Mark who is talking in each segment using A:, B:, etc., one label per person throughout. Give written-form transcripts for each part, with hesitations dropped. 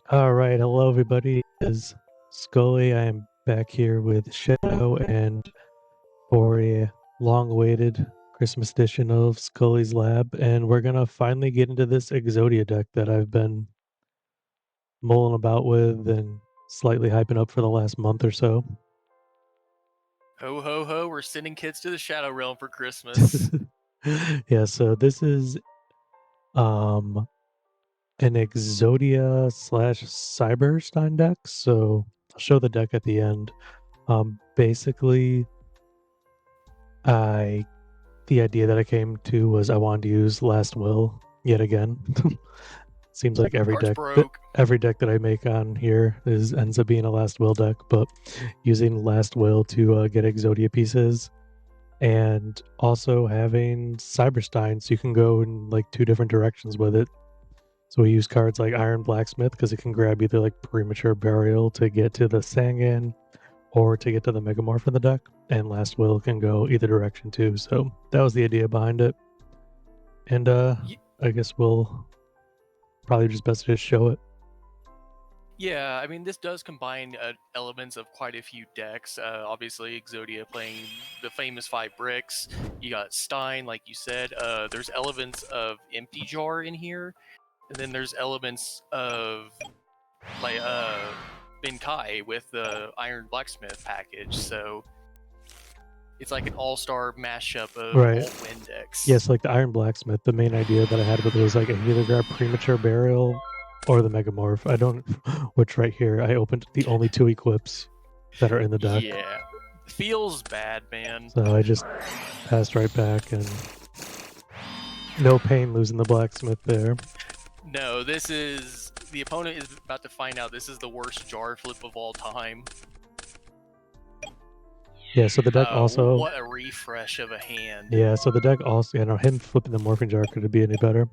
A: All right, hello everybody. This is Skully. I am back here with Shadow and for a long-awaited Christmas edition of Skully's Lab, and we're gonna finally get into this Exodia deck that I've been mulling about with and slightly hyping up for the last month or so.
B: Ho ho ho, we're sending kids to the Shadow Realm for Christmas.
A: Yeah, so this is um an Exodia slash cyberstein deck. So I'll show the deck at the end. Basically I the idea that I came to was I wanted to use Last Will yet again. Seems like
B: Cards broke.
A: every deck that I make on here ends up being a Last Will deck, but using Last Will to get Exodia pieces, and also having Cyberstein, so you can go in like two different directions with it. So we use cards like Iron Blacksmith because it can grab either like Premature Burial to get to the Sangan or to get to the Megamorph in the deck, and Last Will can go either direction too. So that was the idea behind it. And I guess we'll probably just best to just show it.
B: Yeah, I mean, this does combine elements of quite a few decks. Obviously, Exodia playing the famous 5 bricks. You got Stein, like you said. There's elements of Empty Jar in here. And then there's elements of like Benkai with the Iron Blacksmith package. So it's like an all-star mashup of
A: Right.
B: all win decks.
A: Yes, like the Iron Blacksmith, the main idea that I had with it was like I can either grab Premature Burial or the Megamorph. I don't, which right here, I opened the only 2 equips that are in the deck.
B: Yeah. Feels bad, man.
A: So I just passed right back and no pain losing the Blacksmith there.
B: No, this is... The opponent is about to find out this is the worst jar flip of all time.
A: Yeah, so the deck also...
B: What a refresh of a hand.
A: Yeah, so the deck also... Yeah, no, him flipping the Morphing Jar could be any better.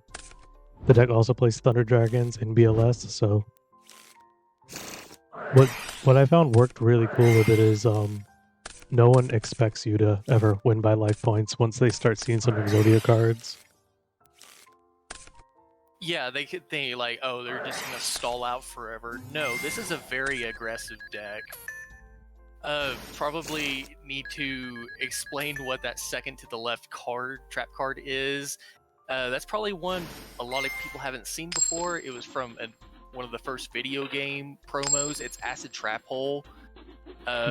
A: The deck also plays Thunder Dragons in BLS, so... What I found worked really cool with it is no one expects you to ever win by life points once they start seeing some Exodia cards.
B: Yeah, they could think like, oh, they're just gonna stall out forever. No, this is a very aggressive deck. Probably need to explain what that second to the left trap card is. That's probably one a lot of people haven't seen before. It was from one of the first video game promos. It's Acid Trap Hole.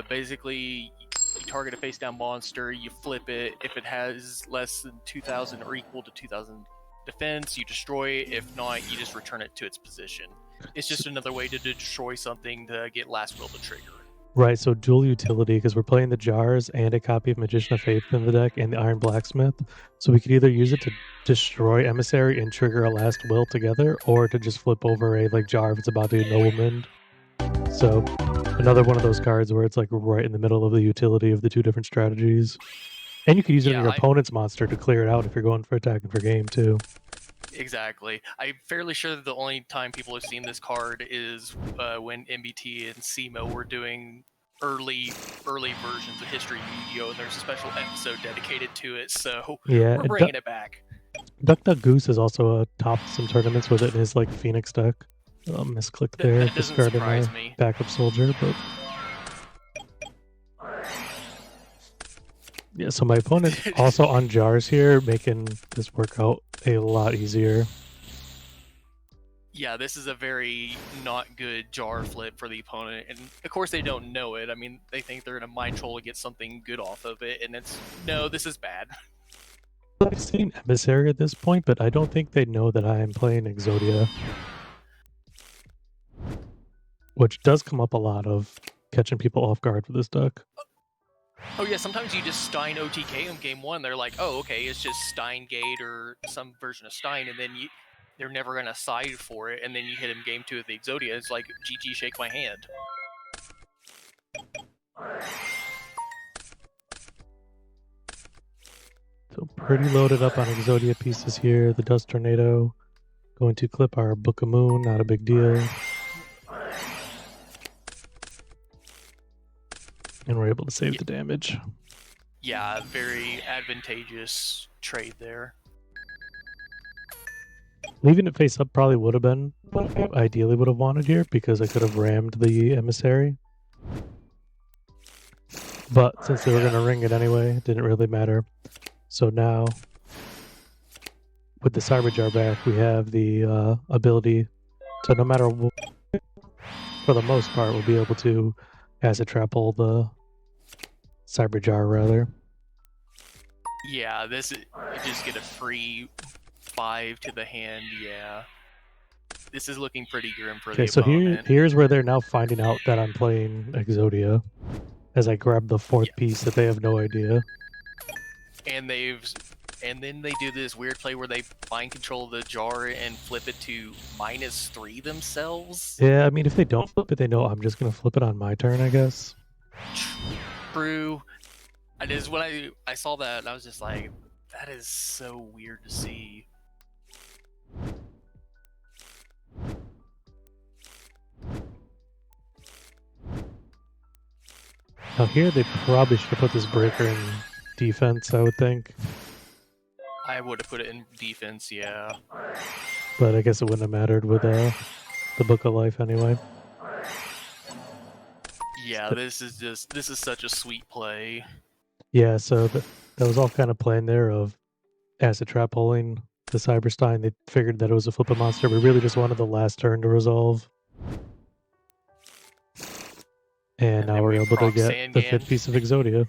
B: Basically, you target a face down monster, you flip it. If it has less than 2,000 or equal to 2,000 defense, you destroy it. If not, you just return it to its position. It's just another way to destroy something to get Last Will to trigger.
A: Right, so dual utility, because we're playing the Jars and a copy of Magician of Faith in the deck and the Iron Blacksmith. So we could either use it to destroy Emissary and trigger a Last Will together, or to just flip over a like Jar if it's about to be Nobleman. So another one of those cards where it's like right in the middle of the utility of the two different strategies. And you could use it on your opponent's monster to clear it out if you're going for attacking for game too.
B: Exactly. I'm fairly sure that the only time people have seen this card is when MBT and SEMO were doing early versions of History Yu-Gi-Oh! And there's a special episode dedicated to it, so
A: yeah,
B: we're bringing it back.
A: Duck Duck Goose is also topped some tournaments with it in his like Phoenix deck. Misclick there,
B: that doesn't surprise me.
A: Backup soldier, but yeah. So my opponent also on Jars here, making this work out a lot easier.
B: Yeah, this is a very not good jar flip for the opponent, and of course they don't know it. I mean, they think they're gonna mind troll to get something good off of it, and it's no, this is bad.
A: I've seen Emissary at this point, but I don't think they know that I am playing Exodia, which does come up a lot of catching people off guard with this deck.
B: Oh yeah, sometimes you just Stein OTK in game 1. They're like, oh, okay, it's just Stein Gate or some version of Stein, and then they're never gonna side for it, and then you hit him game 2 with the Exodia. It's like, GG, shake my hand.
A: So pretty loaded up on Exodia pieces here. The Dust Tornado going to clip our Book of Moon, not a big deal. And we're able to save the damage.
B: Yeah, very advantageous trade there.
A: Leaving it face up probably would have been what I ideally would have wanted here, because I could have rammed the emissary. But since they were going to ring it anyway, it didn't really matter. So now, with the Cyber Jar back, we have the ability to, no matter what, for the most part, we'll be able to acid trap hold the Cyber Jar, rather.
B: Yeah, this is, you just get a free 5 to the hand, yeah. This is looking pretty grim for the opponent.
A: So here's where they're now finding out that I'm playing Exodia, as I grab the fourth piece that they have no idea.
B: And then they do this weird play where they mind control the jar and flip it to -3 themselves.
A: Yeah, I mean, if they don't flip it, they know I'm just going to flip it on my turn, I guess.
B: True. When I saw that, I was just like, that is so weird to see.
A: Now here, they probably should have put this breaker in defense, I would think.
B: I would have put it in defense, yeah.
A: But I guess it wouldn't have mattered with the Book of Life anyway.
B: Yeah, this is such a sweet play.
A: Yeah, so that was all kind of planned there of acid trap pulling the cyberstein. They figured that it was a flipping monster. We really just wanted the last turn to resolve. And now we're able to get the 5th piece of Exodia.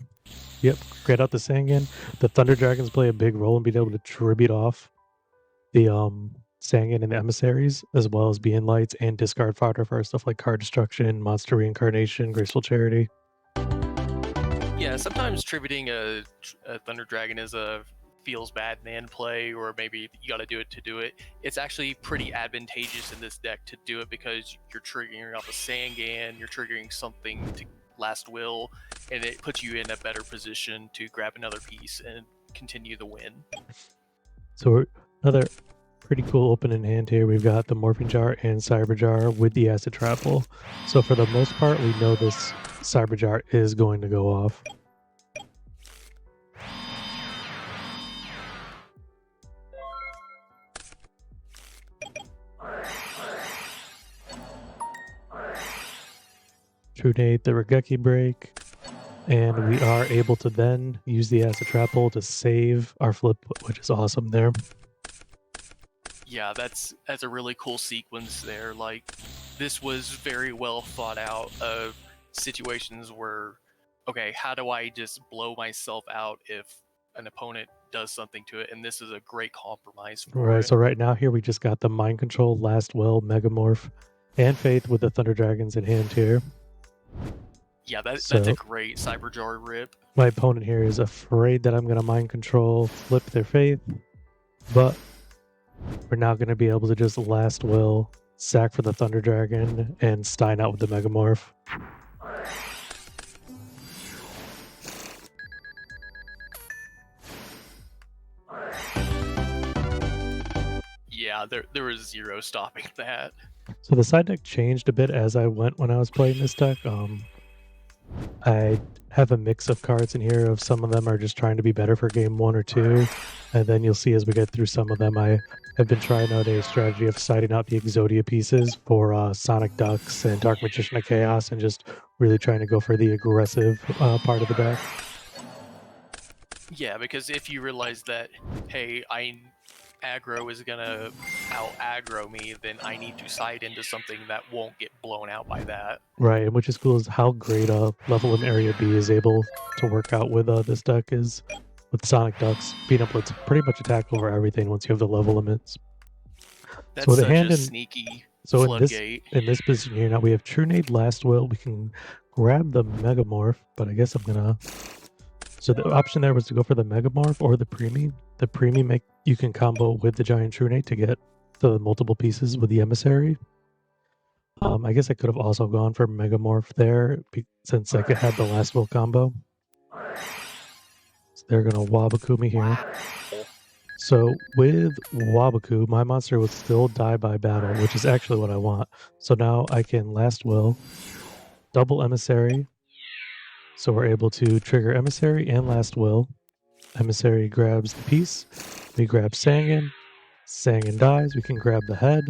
A: Yep, get out the Sangan. The Thunder Dragons play a big role in being able to tribute off the Sangan and the emissaries, as well as being lights and discard fodder for stuff like card destruction, monster reincarnation, graceful charity.
B: Yeah, sometimes tributing a Thunder Dragon feels bad in end play, or maybe you got to do it to do it. It's actually pretty advantageous in this deck to do it because you're triggering off a Sangan, you're triggering something to last will, and it puts you in a better position to grab another piece and continue the win.
A: So another pretty cool opening hand here. We've got the Morphing Jar and Cyber Jar with the Acid Trapple. So for the most part, we know this Cyber Jar is going to go off. True Nate, the Regeki break, and we are able to then use the Acid Trapple to save our flip, which is awesome there.
B: Yeah, that's a really cool sequence there. Like, this was very well thought out of situations where, okay, how do I just blow myself out if an opponent does something to it? And this is a great compromise for it.
A: So right now here we just got the Mind Control, Last Will, Megamorph, and Faith with the Thunder Dragons in hand here.
B: Yeah, that's a great Cyber Jar rip.
A: My opponent here is afraid that I'm going to Mind Control, flip their Faith, but we're now going to be able to just Last Will, sack for the Thunder Dragon, and Stein out with the Megamorph.
B: Yeah, there was zero stopping that.
A: So the side deck changed a bit as I went when I was playing this deck. I have a mix of cards in here. Of some of them are just trying to be better for game 1 or 2, and then you'll see as we get through some of them, I have been trying out a strategy of siding out the Exodia pieces for Sonic Ducks and Dark Magician of Chaos, and just really trying to go for the aggressive part of the deck.
B: Yeah, because if you realize that, hey, aggro is gonna out aggro me, then I need to side into something that won't get blown out by that.
A: Right, and which is cool is how great level in Area B is able to work out with this deck is with Sonic Ducks being able to pretty much attack over everything once you have the level limits.
B: That's so such a sneaky floodgate.
A: In this position here now we have True Nade, Last Will. We can grab the Megamorph, but I guess I'm gonna. So the option there was to go for the Megamorph or the Preemie. The Preemie you can combo with the Giant True Nade to get the multiple pieces with the Emissary. I guess I could have also gone for Megamorph there since I had the Last Will combo. So they're gonna Wabaku me here. So with Wabaku, my monster would still die by battle, which is actually what I want. So now I can Last Will, double Emissary. So we're able to trigger Emissary and Last Will. Emissary grabs the piece. We grab Sangan. Sangan dies, we can grab the head.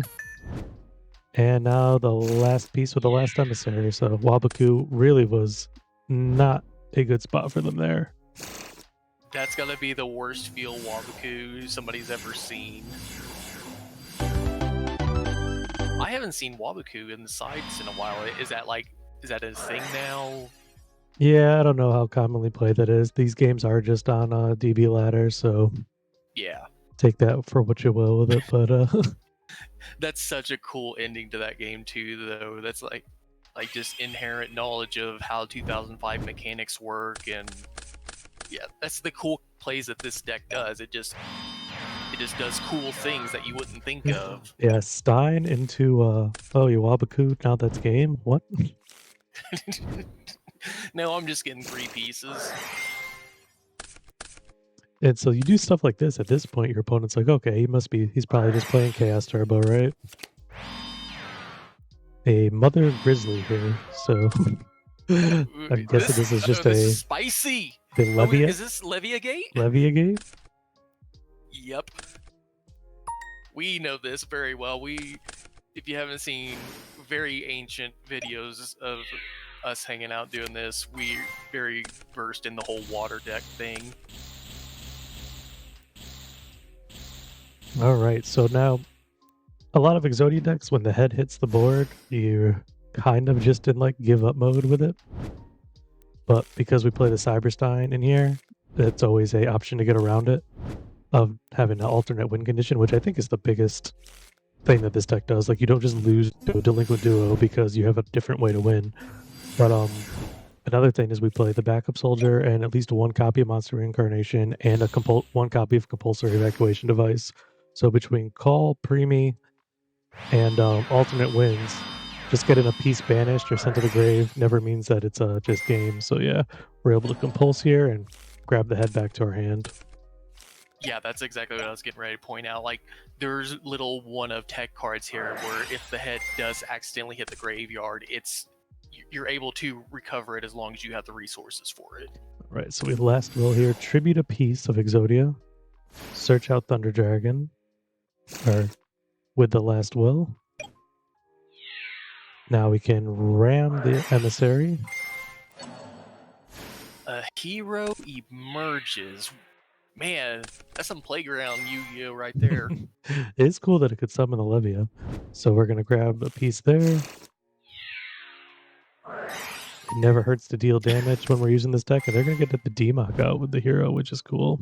A: And now the last piece with the last emissary. So Wabaku really was not a good spot for them there.
B: That's gonna be the worst field Wabaku somebody's ever seen. I haven't seen Wabaku in the sides in a while. Is that a thing now?
A: Yeah, I don't know how commonly played that is. These games are just on DB ladder, so
B: Yeah.
A: take that for what you will with it. But
B: That's such a cool ending to that game too, though. That's like just inherent knowledge of how 2005 mechanics work, and yeah, that's the cool plays that this deck does. It just does cool things that you wouldn't think of.
A: yeah, Stein into Wabaku. Now that's game. What?
B: No, I'm just getting 3 pieces.
A: And so you do stuff like this. At this point, your opponent's like, okay, he's probably just playing Chaos Turbo, right? A Mother Grizzly here, so I'm guessing this is just
B: this is spicy.
A: The Levia.
B: Is this Leviagate?
A: Leviagate?
B: Yep. We know this very well. If you haven't seen very ancient videos of us hanging out doing this, we're very versed in the whole water deck thing.
A: Alright, so now a lot of Exodia decks, when the head hits the board, you're kind of just in like give up mode with it. But because we play the Cyberstein in here, it's always a option to get around it, of having an alternate win condition, which I think is the biggest thing that this deck does. Like, you don't just lose to a delinquent duo because you have a different way to win. But another thing is we play the backup soldier and at least 1 copy of Monster Reincarnation and 1 copy of Compulsory Evacuation Device. So between call, preemie, and alternate wins, just getting a piece banished or sent to the grave never means that it's just game. So yeah, we're able to compulse here and grab the head back to our hand.
B: Yeah, that's exactly what I was getting ready to point out. Like, there's little one of tech cards here where if the head does accidentally hit the graveyard, you're able to recover it as long as you have the resources for it.
A: All right, so we last will here tribute a piece of Exodia, search out Thunder Dragon, or with the last will. Now we can ram the emissary.
B: A hero emerges. Man, that's some playground Yu-Gi-Oh right there.
A: It is cool that it could summon the Levia. So we're going to grab a piece there. It never hurts to deal damage when we're using this deck, and they're going to get the D-Mock out with the hero, which is cool.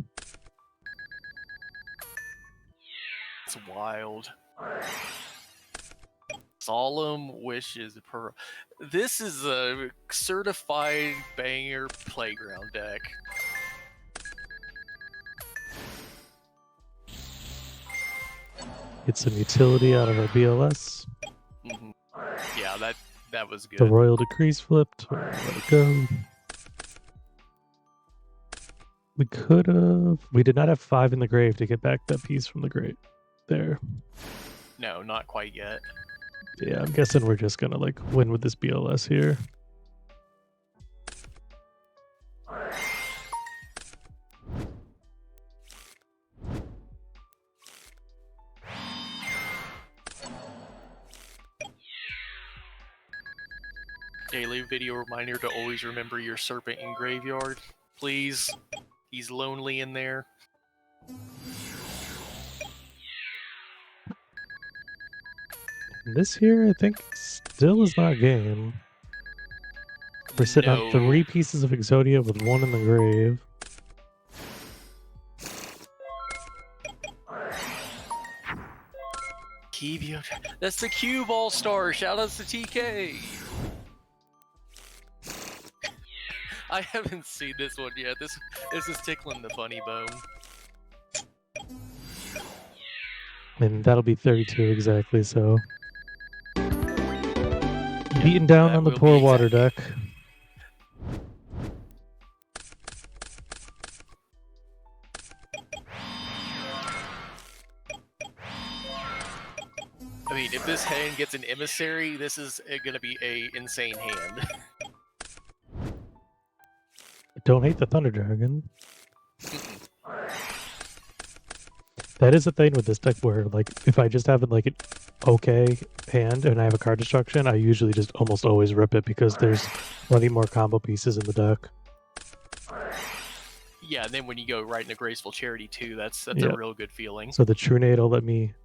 B: It's wild. Solemn Wishes per. This is a certified banger playground deck.
A: Get some utility out of our BLS.
B: Mm-hmm. Yeah, that was good.
A: The Royal Decrees flipped. Let it go. We could have. We did not have 5 in the grave to get back that piece from the grave. There.
B: No, not quite yet.
A: Yeah, I'm guessing we're just gonna like win with this BLS here.
B: Daily video reminder to always remember your serpent in graveyard. Please. He's lonely in there.
A: This here, I think, still is not game. We're sitting on 3 pieces of Exodia with 1 in the grave.
B: That's the Cube All-Star. Shout outs to TK. I haven't seen this one yet. This is tickling the funny bone.
A: And that'll be 32 exactly, so. Beating down on the poor water deck.
B: I mean, if this hand gets an emissary, this is going to be a insane hand.
A: Don't hate the Thunder Dragon. That is the thing with this deck where, like, if I just have like an okay hand and I have a card destruction, I usually just almost always rip it because there's plenty more combo pieces in the deck.
B: Yeah, and then when you go right into Graceful Charity too, that's
A: Yeah.
B: a real good feeling.
A: So the True Nade will let me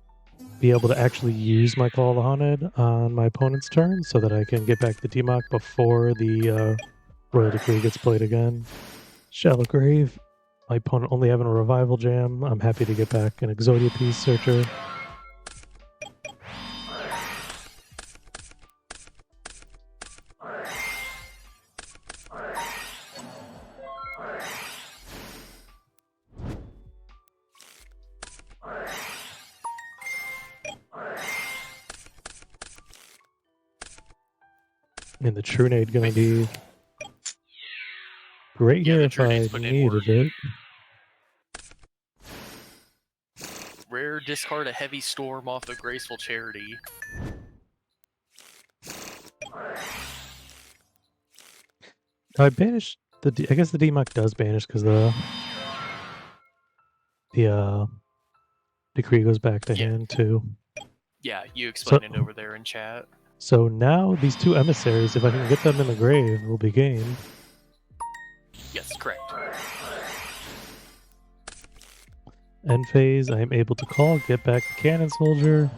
A: be able to actually use my Call of the Haunted on my opponent's turn so that I can get back the T-Mock before the Royal Decree gets played again. Shallow Grave. My opponent only having a Revival Jam. I'm happy to get back an Exodia Piece Searcher. And the True Nade gonna be great here if I needed it.
B: Rare discard a Heavy Storm off of Graceful Charity.
A: I banished the. I guess the D-Mock does banish because the Decree goes back to hand too.
B: Yeah, you explained it over there in chat.
A: So now these two emissaries, if I can get them in the grave, will be game.
B: Yes, correct.
A: End phase, I am able to call, get back the Cannon Soldier.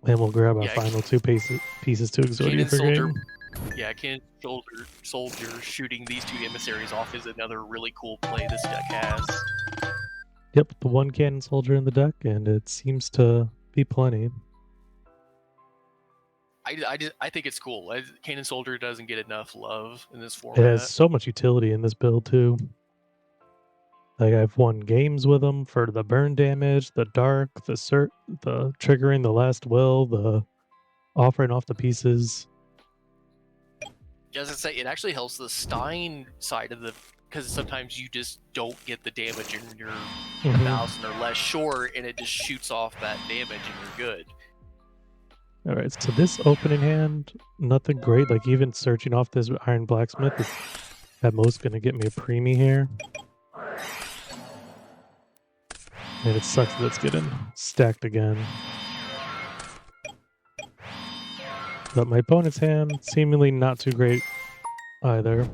A: And we'll grab our final two pieces to Exodia for game.
B: Yeah, Cannon Soldier shooting these two emissaries off is another really cool play this deck has.
A: Yep, the one Cannon Soldier in the deck, and it seems to be plenty.
B: I think it's cool. Cannon Soldier doesn't get enough love in this format.
A: It has so much utility in this build too. Like I've won games with them for the burn damage, the dark, the triggering the last will, the offering off the pieces.
B: Yeah, as I say, it actually helps the Stein side of the, because sometimes you just don't get the damage in your 1,000 or less short, and it just shoots off that damage and you're good.
A: All right, so this opening hand, nothing great. Like even searching off this Iron Blacksmith is at most going to get me a preemie here. And it sucks that it's getting stacked again. But my opponent's hand, seemingly not too great either.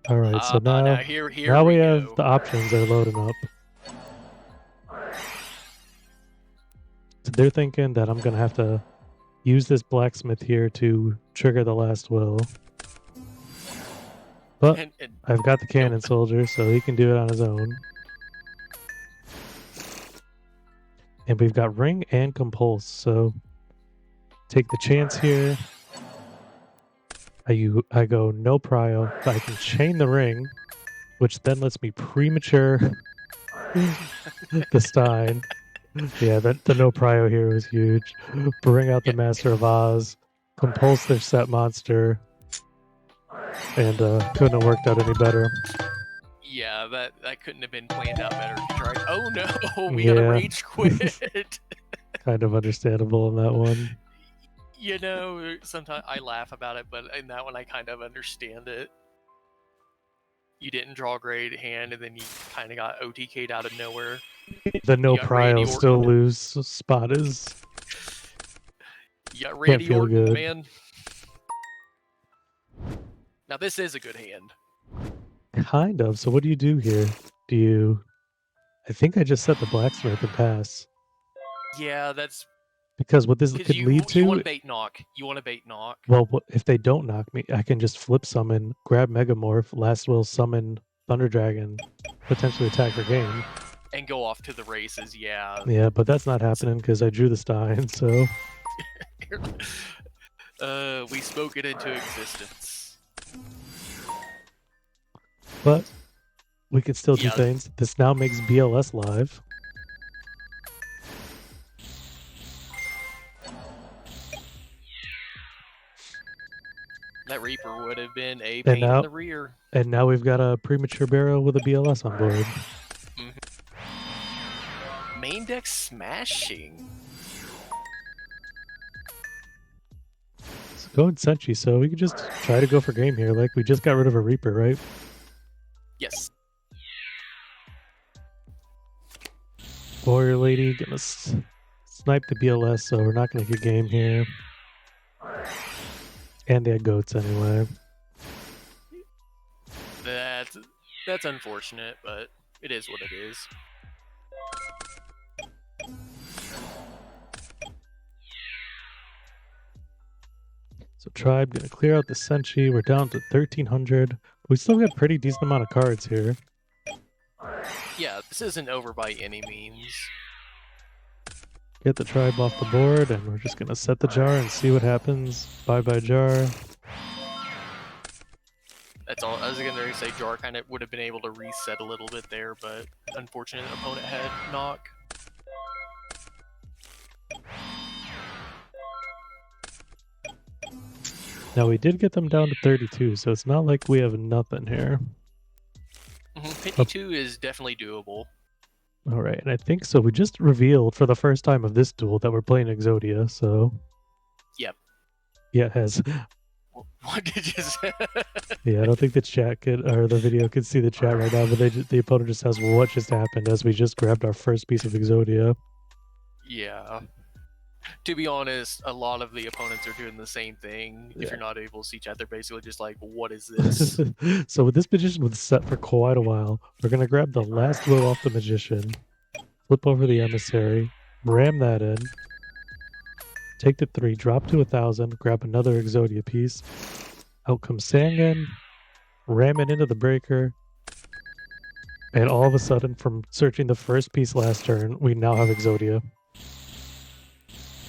A: All right, so now we have the options are loading up. So they're thinking that I'm going to have to use this blacksmith here to trigger the last will. But I've got the Cannon Soldier, so he can do it on his own. And we've got Ring and Compulse, so take the chance here. I go no prio, but I can chain the Ring, which then lets me premature the Stein. Yeah, the no prio here was huge. Bring out the Master of Oz, compulse their set monster, and couldn't have worked out any better.
B: Yeah, that couldn't have been planned out better. Oh no, we got a rage quit.
A: Kind of understandable in that one.
B: You know, sometimes I laugh about it, but in that one I kind of understand it. You didn't draw a great hand, and then you kind of got OTK'd out of nowhere.
A: The no prio still lose spot is.
B: You got Randy Orton, good. Man. Now this is a good hand.
A: Kind of. So what do you do here? I think I just set the blacksmith and pass.
B: Yeah, that's...
A: Because what this could lead to...
B: You want to bait knock.
A: Well, if they don't knock me, I can just flip summon, grab Megamorph, last will summon Thunder Dragon, potentially attack for game.
B: And go off to the races, yeah.
A: Yeah, but that's not happening because I drew the Stein, so...
B: We spoke it into existence.
A: But we could still do things. This now makes BLS live.
B: That Reaper would have been a pain in the rear.
A: And now we've got a premature burial with a BLS on board.
B: Main deck smashing.
A: going Senshi, so we could just try to go for game here. Like, we just got rid of a Reaper, right?
B: Yes.
A: Warrior Lady gonna snipe the BLS, so we're not gonna get game here. And they had goats anyway.
B: That's unfortunate, but it is what it is.
A: So Tribe gonna clear out the Senshi. We're down to 1,300. We still got a pretty decent amount of cards here.
B: Yeah, this isn't over by any means.
A: Get the Tribe off the board, and we're just gonna set the jar and see what happens. Bye-bye jar.
B: That's all. I was gonna say jar kind of would have been able to reset a little bit there, but unfortunate opponent had knock.
A: Now we did get them down to 32, so it's not like we have nothing here.
B: 52 is definitely doable.
A: All right, and I think so. We just revealed for the first time of this duel that we're playing Exodia, so...
B: Yep.
A: Yeah, it has.
B: What did you say?
A: Yeah, I don't think the chat could, or the video could see the chat right now, but the opponent just has what just happened as we just grabbed our first piece of Exodia.
B: Yeah. To be honest, a lot of the opponents are doing the same thing.
A: Yeah.
B: If you're not able to see chat, they're basically just like, what is this?
A: So with this magician was set for quite a while, we're going to grab the last will off the magician, flip over the emissary, ram that in, take the 3, drop to 1,000, grab another Exodia piece, out comes Sangan, ram it into the breaker, and all of a sudden, from searching the first piece last turn, we now have Exodia.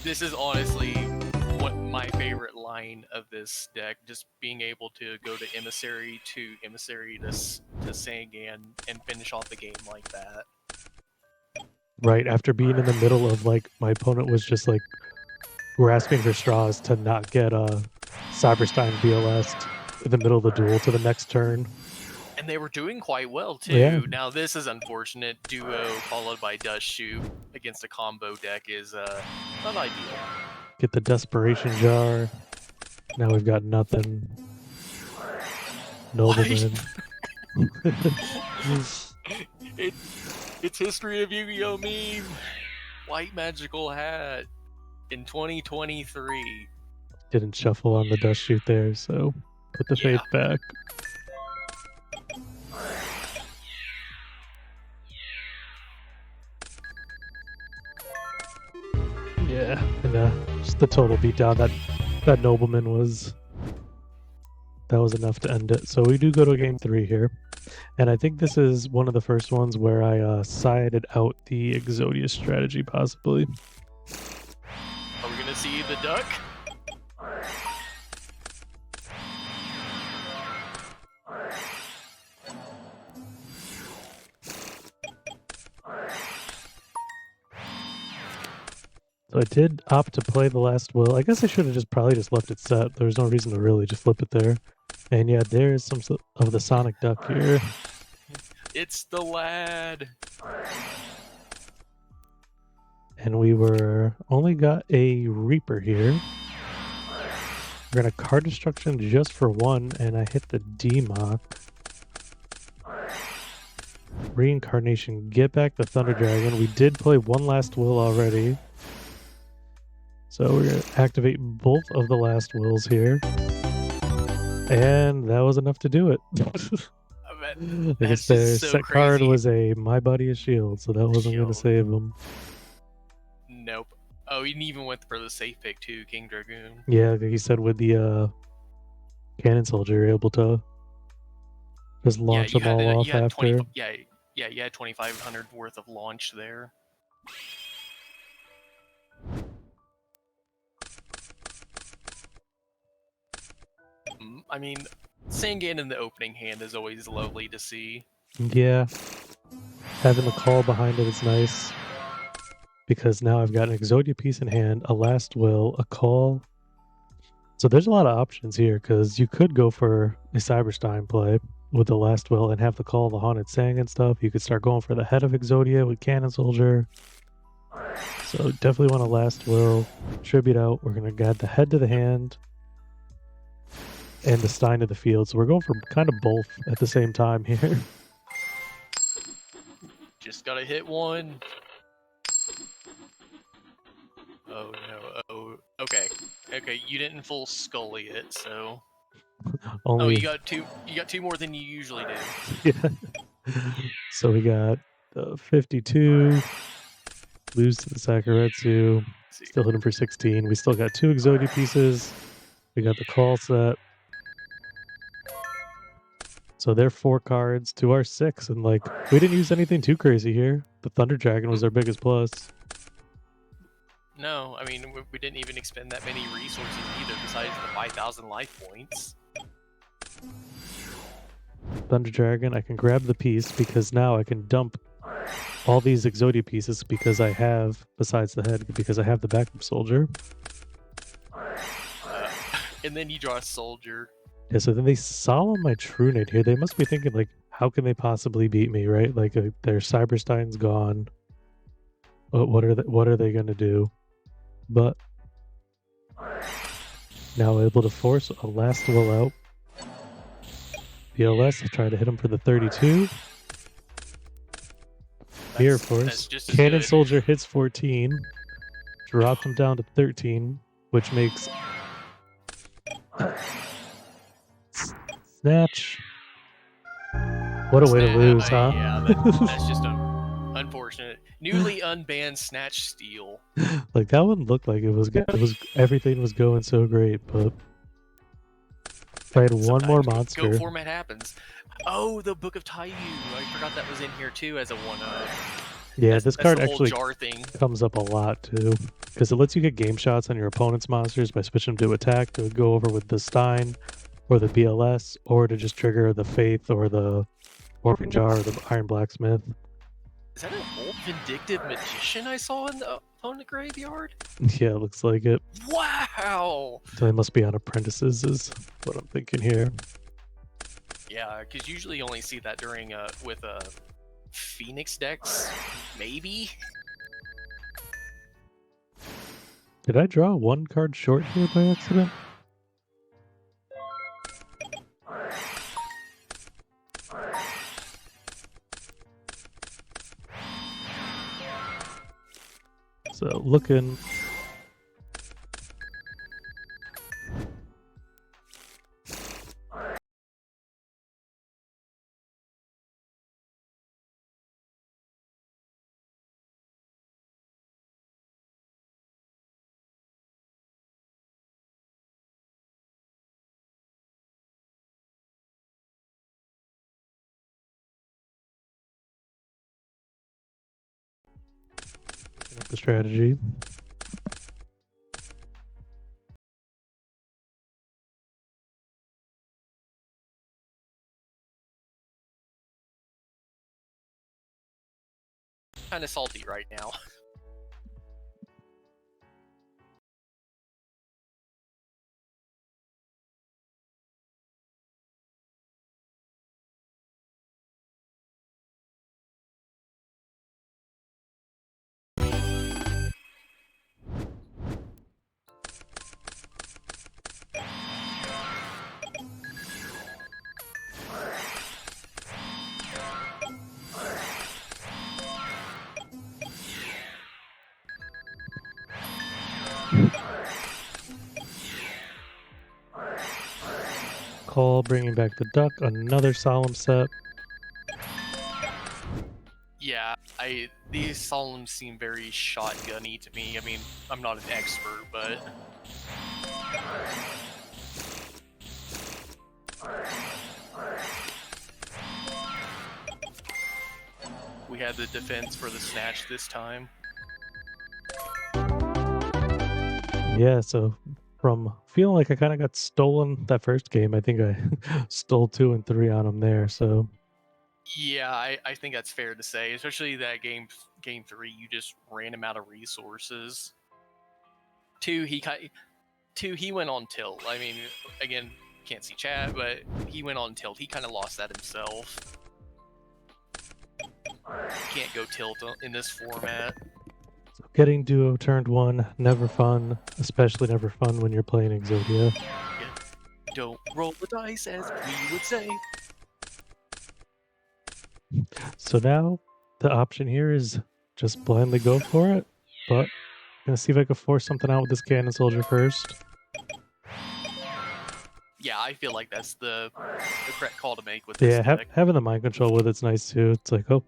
B: This is honestly what my favorite line of this deck, just being able to go to emissary to Sangan and finish off the game like that.
A: Right, after being in the middle of, like, my opponent was just, like, grasping for straws to not get a Cyberstein BLS in the middle of the duel to the next turn.
B: And they were doing quite well, too.
A: Yeah.
B: Now, this is unfortunate. Duo followed by Dust Shoot against a combo deck is not ideal.
A: Get the Desperation Jar. Now we've got nothing. Nobleman.
B: It's history of Yu-Gi-Oh! Meme. White Magical Hat in 2023.
A: Didn't shuffle on the Dust Shoot there, so put the faith back. Yeah, and just the total beatdown. That Nobleman was... That was enough to end it. So we do go to game 3 here. And I think this is one of the first ones where I sided out the Exodia strategy, possibly.
B: Are we gonna see the duck?
A: So I did opt to play the last will. I guess I should have probably just left it set. There was no reason to really just flip it there. And yeah, there's some of the Sonic Duck here.
B: It's the lad.
A: And we only got a Reaper here. We're gonna card destruction just for 1, and I hit the D-Mock. Reincarnation, get back the Thunder Dragon. We did play one last will already. So we're gonna activate both of the last wills here. And that was enough to do it. I guess their
B: so
A: set
B: crazy.
A: card was a My Body is Shield, so that wasn't going to save him.
B: Nope. Oh, he even went for the safe pick too, King Dragoon.
A: Yeah, like he said with the Cannon Soldier, you're able to just launch them all off after.
B: You had 2,500 worth of launch there. I mean, Sangan in the opening hand is always lovely to see.
A: Yeah. Having the call behind it is nice. Because now I've got an Exodia piece in hand, a last will, a call. So there's a lot of options here, because you could go for a Cyberstein play with the last will and have the call, the Haunted Sang and stuff. You could start going for the head of Exodia with Cannon Soldier. So definitely want a last will. Tribute out. We're going to add the head to the hand. and the Stein of the field. So we're going for kind of both at the same time here.
B: Just gotta hit one. Oh no. Oh, okay. Okay, you didn't full Skully it, so.
A: Only
B: Oh, you got two. You got two more than you usually do.
A: yeah. So we got 52. Lose to the Sakaretsu. Still hitting for 16. We still got 2 Exodia pieces. We got the call set. So they're 4 cards to our 6, and like we didn't use anything too crazy here. The Thunder Dragon was our biggest plus.
B: No, I mean we didn't even expend that many resources either, besides the 5,000 life points.
A: Thunder Dragon, I can grab the piece because now I can dump all these Exodia pieces because I have, besides the head, because I have the backup soldier.
B: And then you draw a soldier.
A: Yeah, so then they solemn my Trunade here. They must be thinking, like, how can they possibly beat me, right? Like, their Cyberstein's gone. What are they going to do? But now able to force a last will out. BLS, I try to hit him for the 32. Mirror Force. Cannon Soldier hits 14. Dropped him down to 13, which makes Snatch. What a way to lose, huh?
B: Yeah, that's just unfortunate. Newly unbanned Snatch Steal.
A: Like that one looked like it was good. Everything was going so great, but if I had one more monster.
B: Go format happens. Oh, the Book of Taiyu. I forgot that was in here too as a 1-0.
A: Yeah, this card actually comes up a lot too, because it lets you get game shots on your opponent's monsters by switching them to attack to go over with the Stein or the BLS, or to just trigger the Faith or the Orphan Jar or the Iron Blacksmith.
B: Is that an old Vindictive Magician I saw in the opponent graveyard?
A: Yeah, it looks like it.
B: Wow!
A: So they must be on Apprentices is what I'm thinking here.
B: Yeah, because usually you only see that during with Phoenix decks, maybe?
A: Did I draw one card short here by accident? So looking. The strategy.
B: Kind of salty right now.
A: Call, bringing back the duck, another solemn set.
B: Yeah, these solemns seem very shotgunny to me. I mean, I'm not an expert, but we had the defense for the snatch this time.
A: Yeah, so from feeling like I kind of got stolen that first game, I think I stole 2 and 3 on him there. So
B: yeah, I think that's fair to say, especially that game 3, you just ran him out of resources. 2, he went on tilt. I mean, again, can't see chat, but he went on tilt. He kind of lost that himself. Can't go tilt in this format.
A: So getting duo turned 1, never fun, especially never fun when you're playing Exodia.
B: Don't roll the dice, as we would say.
A: So now the option here is just blindly go for it, but I'm gonna see if I can force something out with this cannon soldier first.
B: Yeah, I feel like that's the correct call to make with this
A: Yeah,
B: deck.
A: having the mind control with it's nice too. It's like, oh,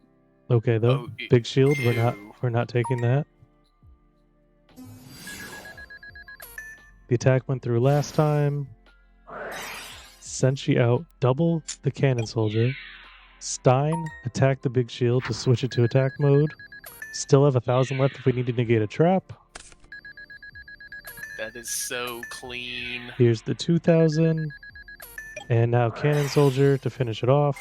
A: okay though,
B: Oh,
A: big shield.
B: ew.
A: We're not taking that. The attack went through last time. Senshi out, double the cannon soldier. Stein attack the big shield to switch it to attack mode. Still have 1,000 left if we need to negate a trap.
B: That is so clean.
A: Here's the 2,000. And now cannon soldier to finish it off.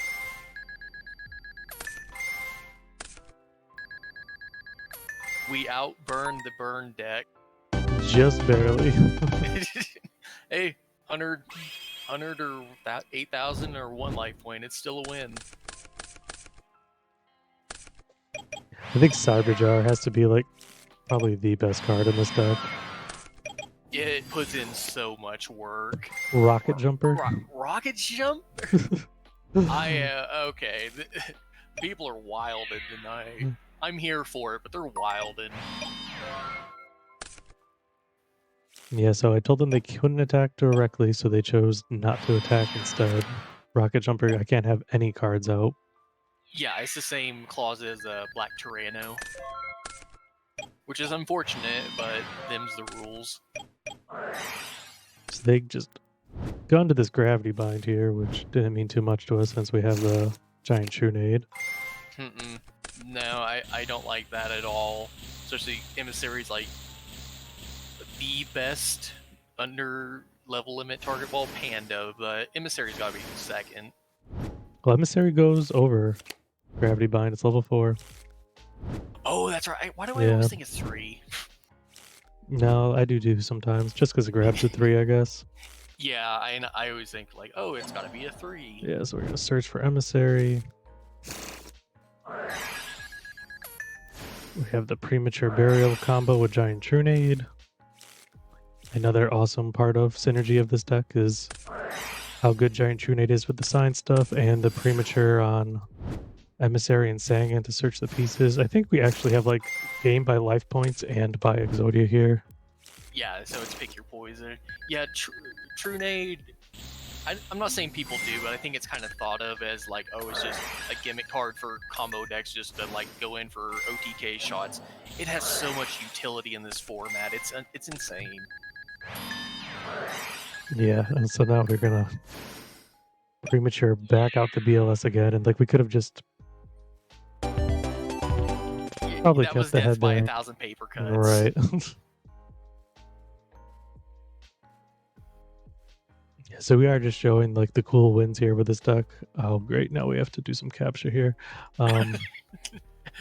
B: We outburned the burn deck.
A: Just barely.
B: Hey, 100 or 8,000 or 1 life point. It's still a win.
A: I think Cyberjar has to be like probably the best card in this deck.
B: It puts in so much work.
A: Rocket Jumper.
B: Rocket jump? Okay. People are wilding tonight. I'm here for it, but they're wilding.
A: Yeah, so I told them they couldn't attack directly, so they chose not to attack instead. Rocket Jumper, I can't have any cards out.
B: Yeah, it's the same clause as Black Tyranno. Which is unfortunate, but them's the rules.
A: So they just go into this gravity bind here, which didn't mean too much to us since we have the giant Trunade.
B: No, I don't like that at all. Especially Emissary's like the best under level limit target. Well, Panda, but Emissary's gotta be second.
A: Well, Emissary goes over gravity bind. It's level 4.
B: Oh, that's right. Why do I always think it's 3?
A: No, I do sometimes, just because it grabs a 3, I guess.
B: Yeah, I always think like, oh, it's gotta be a 3.
A: Yeah, so we're gonna search for Emissary. We have the premature burial combo with giant Trunade. Another awesome part of synergy of this deck is how good giant Trunade is with the sign stuff and the premature on Emissary and Sangan to search the pieces. I think we actually have like game by life points and by Exodia here.
B: Yeah, so it's pick your poison. Yeah, Trunade. I'm not saying people do, but I think it's kind of thought of as like, oh, it's just a gimmick card for combo decks just to like go in for OTK shots. It has so much utility in this format. It's insane.
A: Yeah, and so now we're gonna premature back out the BLS again, and like we could have just probably kept the head
B: by
A: there.
B: 1,000 paper cuts.
A: Right. So we are just showing like the cool wins here with this deck. Oh, great! Now we have to do some capture here.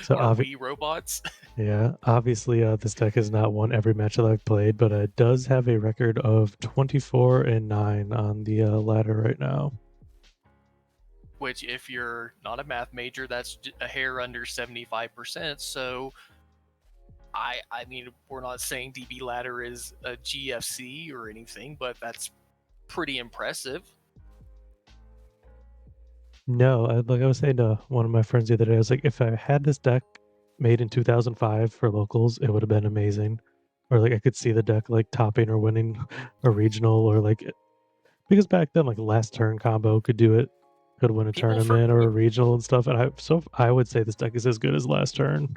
A: So
B: Are we robots?
A: Yeah, obviously this deck has not won every match that I've played, but it does have a record of 24-9 on the ladder right now.
B: Which, if you're not a math major, that's a hair under 75%. So, I mean, we're not saying DB ladder is a GFC or anything, but that's pretty impressive.
A: No, like I was saying to one of my friends the other day, I was like, if I had this deck made in 2005 for locals, it would have been amazing. Or like I could see the deck like topping or winning a regional, or like because back then like last turn combo could do it, could win a tournament or a regional and stuff. And I would say this deck is as good as last turn.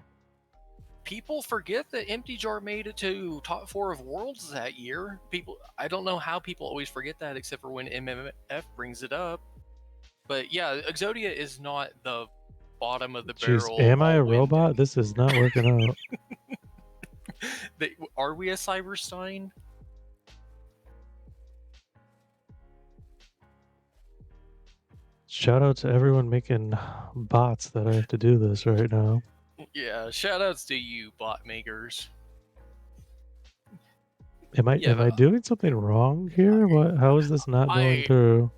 B: People forget that Empty Jar made it to top 4 of Worlds that year. I don't know how people always forget that, except for when MMF brings it up. But yeah, Exodia is not the bottom of the barrel.
A: Am I a robot? This is not working out.
B: Are we a cyberstein?
A: Shout out to everyone making bots that I have to do this right now.
B: Yeah, shout outs to you, bot makers.
A: Am I doing something wrong here? How is this not going through?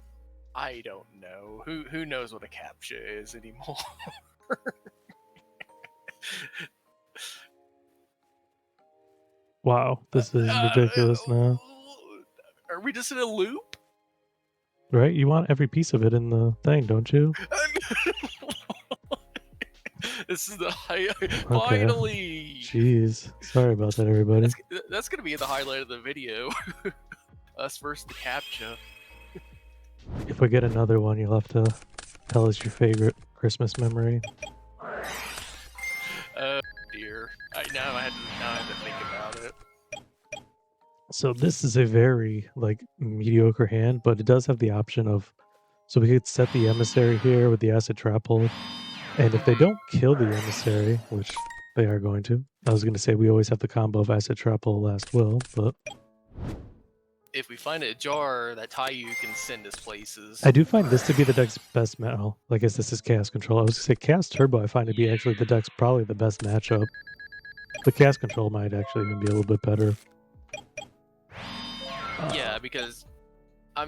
B: I don't know. Who knows what a CAPTCHA is anymore?
A: Wow, this is ridiculous now.
B: Are we just in a loop?
A: right? You want every piece of it in the thing, don't you?
B: This is the high.
A: Okay.
B: Finally,
A: Jeez. Sorry about that, everybody.
B: that's gonna be the highlight of the video. Us versus the captcha.
A: If we get another one, you'll have to tell us your favorite Christmas memory.
B: Oh dear. Now I had to think about it.
A: So this is a very like mediocre hand, but it does have the option of, so we could set the emissary here with the acid trap hole, and if they don't kill the emissary, which they are going to, I was going to say we always have the combo of acid trap hole last will, but
B: If we find a jar, that Taiyu can send us places.
A: I do find this to be the deck's best match. Oh, I guess this is Chaos Control. I was going to say Chaos Turbo I find to be actually the deck's probably the best matchup. The Chaos Control might actually even be a little bit better.
B: Yeah, because I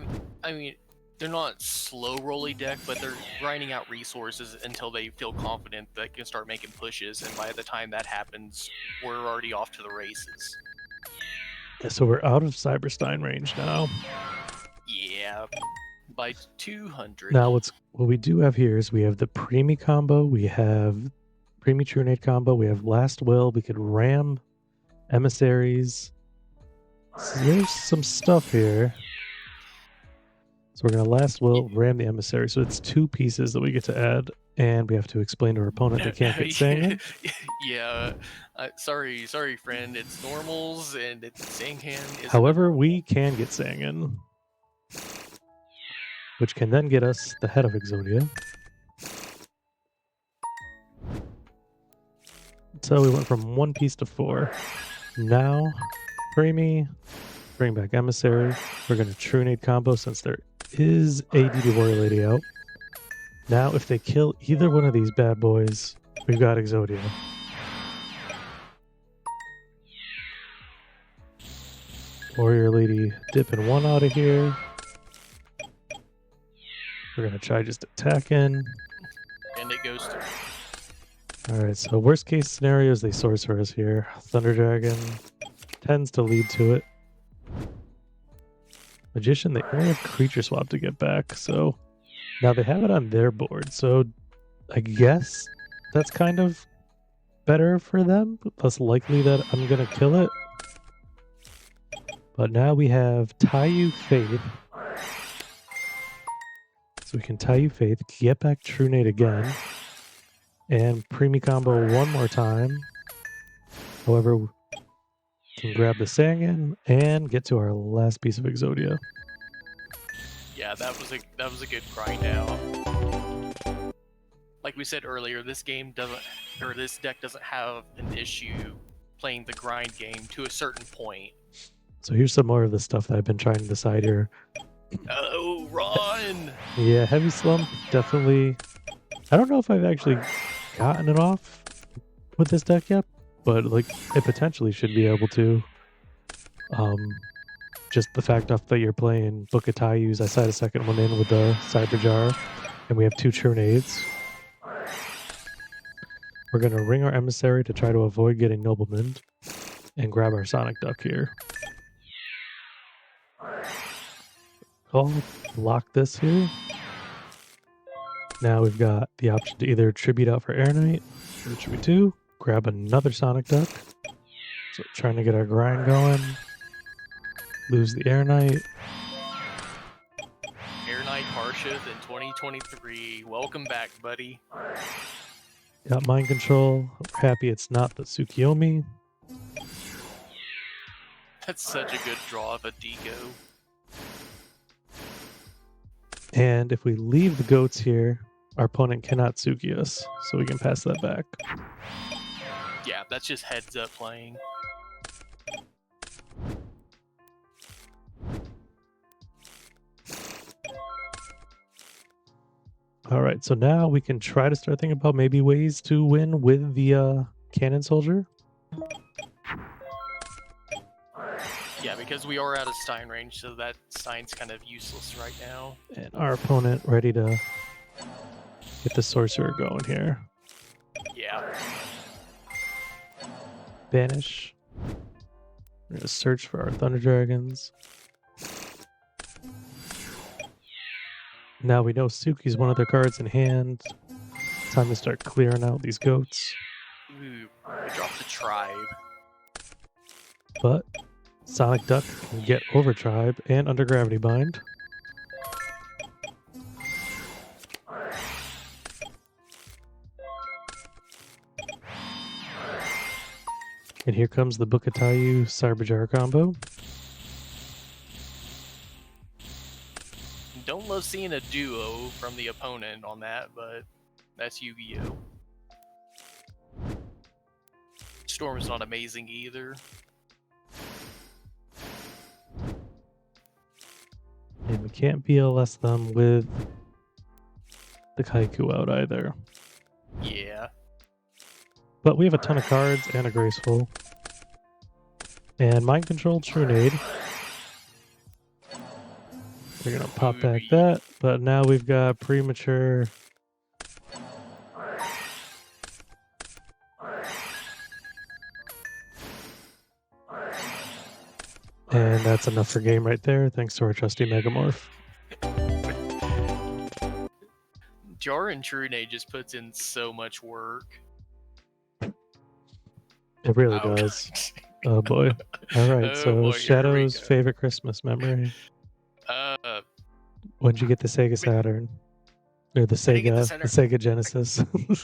B: mean, they're not slow rolly deck, but they're grinding out resources until they feel confident they can start making pushes, and by the time that happens, we're already off to the races.
A: Yeah, so we're out of Cyberstein range now.
B: Yeah, by 200.
A: Now what we do have here is we have the Preemie combo, we have Preemie Trunade combo, we have Last Will, we could ram emissaries. So there's some stuff here. So we're gonna Last Will, ram the emissary. So it's 2 pieces that we get to add, and we have to explain to our opponent they can't get Sangan.
B: Yeah, sorry, friend. It's normals and it's Sangan.
A: However, we can get Sangan, which can then get us the head of Exodia. So we went from 1 piece to 4. Now, Preemie, bring back Emissary. We're going to Trunade combo since there is a DD Warrior Lady out. Now, if they kill either one of these bad boys, we've got Exodia. Warrior Lady dipping 1 out of here. We're going to try just attacking.
B: And it goes through.
A: Alright, so worst case scenario is they sorcerer us here. Thunder Dragon tends to lead to it. Magician, they only have creature swap to get back, so now they have it on their board, so I guess that's kind of better for them, less likely that I'm gonna kill it. But now we have Taiyu Faith. So we can Taiyu Faith, get back Trunade again, and Preemie combo 1 more time. However, we can grab the Sangan and get to our last piece of Exodia.
B: Yeah, that was a good grind out. Like we said earlier, this deck doesn't have an issue playing the grind game to a certain point.
A: So here's some more of the stuff that I've been trying to decide here.
B: Oh, run!
A: Yeah, Heavy Slump, definitely. I don't know if I've actually gotten it off with this deck yet, but like it potentially should be able to. Just the fact off that you're playing Book of Taiyus, I side a second one in with the Cyber Jar, and we have 2 Trunades. We're going to ring our Emissary to try to avoid getting Nobleman, and grab our Sonic Duck here. I'll lock this here. Now we've got the option to either tribute out for Air Knight, which we do, grab another Sonic Duck. So trying to get our grind going. Lose the Air Knight.
B: Air Knight Harshith in 2023. Welcome back, buddy.
A: Got Mind Control. We're happy it's not the Tsukiyomi.
B: That's such a good draw of a Deco.
A: And if we leave the goats here, our opponent cannot Tsuki us, so we can pass that back.
B: Yeah, that's just heads up playing.
A: All right, so now we can try to start thinking about maybe ways to win with the Cannon Soldier.
B: Yeah, because we are out of Stein range, so that Stein's kind of useless right now.
A: And our opponent ready to get the Sorcerer going here.
B: Yeah.
A: Banish. We're going to search for our Thunder Dragons. Now we know Suki's one of their cards in hand. Time to start clearing out these goats.
B: Ooh, we dropped the tribe.
A: But Sonic Duck can get over Tribe and under Gravity Bind. And here comes the Bukatayu Cyberjar combo.
B: Don't love seeing a duo from the opponent on that, but that's Yu-Gi-Oh! Storm's not amazing either.
A: And we can't BLS them with the Kaiku out either.
B: Yeah.
A: But we have a ton of cards and a Graceful. And Mind Control Trunade. We're gonna pop back that, but now we've got Premature. And that's enough for game right there, thanks to our trusty Megamorph.
B: Jar and Trunade just puts in so much work.
A: It really does. Oh boy. Alright, so
B: boy,
A: Shadow's favorite Christmas memory. When'd you get the Sega Saturn? Or the Sega Genesis?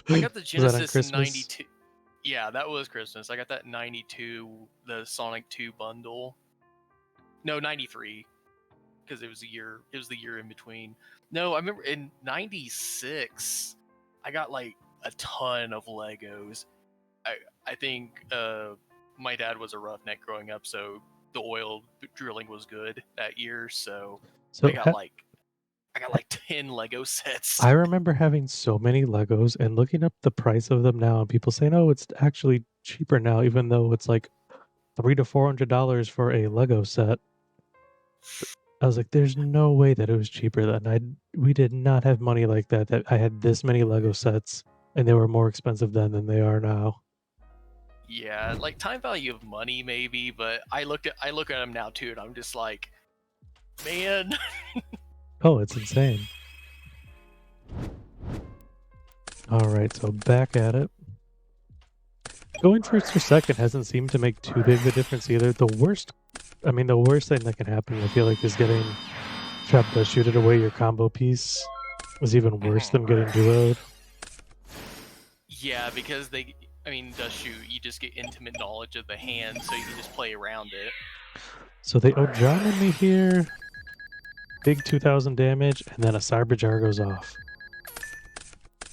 B: I got the Genesis in
A: Christmas?
B: 92. Yeah, that was Christmas. I got that in 92, the Sonic 2 bundle. No, 93. Because it was the year in between. No, I remember in 96, I got like a ton of Legos. I think my dad was a roughneck growing up, so the oil drilling was good that year. So I got like 10 Lego sets.
A: I remember having so many Legos and looking up the price of them now, and people saying, "Oh, it's actually cheaper now," even though it's like $300 to $400 for a Lego set. I was like, "There's no way that it was cheaper then." We did not have money like that. That I had this many Lego sets, and they were more expensive then than they are now.
B: Yeah, like time value of money maybe, but I look at them now too, and I'm just like, man.
A: Oh, it's insane. Alright, so back at it. Going first or second hasn't seemed to make too big of a difference either. The worst thing that can happen, I feel like, is getting trapped to shoot it away your combo piece is even worse than getting duoed.
B: Yeah, because Dust Shoot, you just get intimate knowledge of the hand, so you can just play around it.
A: So they Ojama me here. Big 2000 damage, and then a Cyberjar goes off.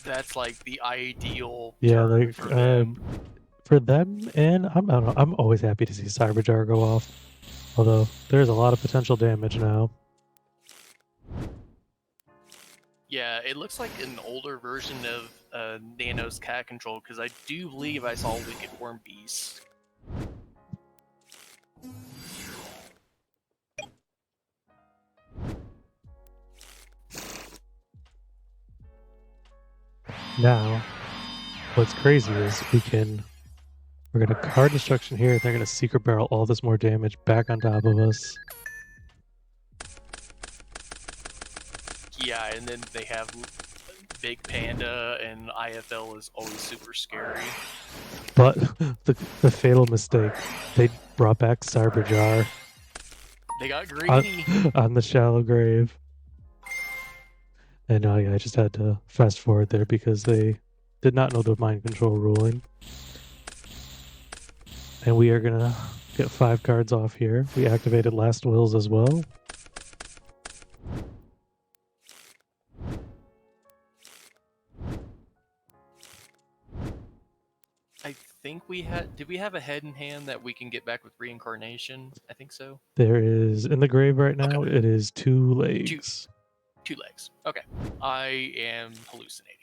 B: That's like the ideal.
A: Yeah, like for them, and I don't know. I'm always happy to see Cyberjar go off. Although there's a lot of potential damage now.
B: Yeah, it looks like an older version of Nano's cat control, because I do believe I saw Wicked Worm Beast.
A: Now, what's crazy is we're gonna card destruction here, they're gonna secret barrel all this more damage back on top of us.
B: Yeah, and then they have Big Panda, and IFL is always super scary.
A: But the fatal mistake, they brought back Cyberjar.
B: They got greedy
A: on the shallow grave. And yeah, I just had to fast forward there because they did not know the mind control ruling. And we are gonna get 5 cards off here. We activated Last Wills as well.
B: I think did we have a head in hand that we can get back with reincarnation? I think so.
A: There is, in the grave right now, okay. It is 2 legs.
B: Two legs. Okay. I am hallucinating.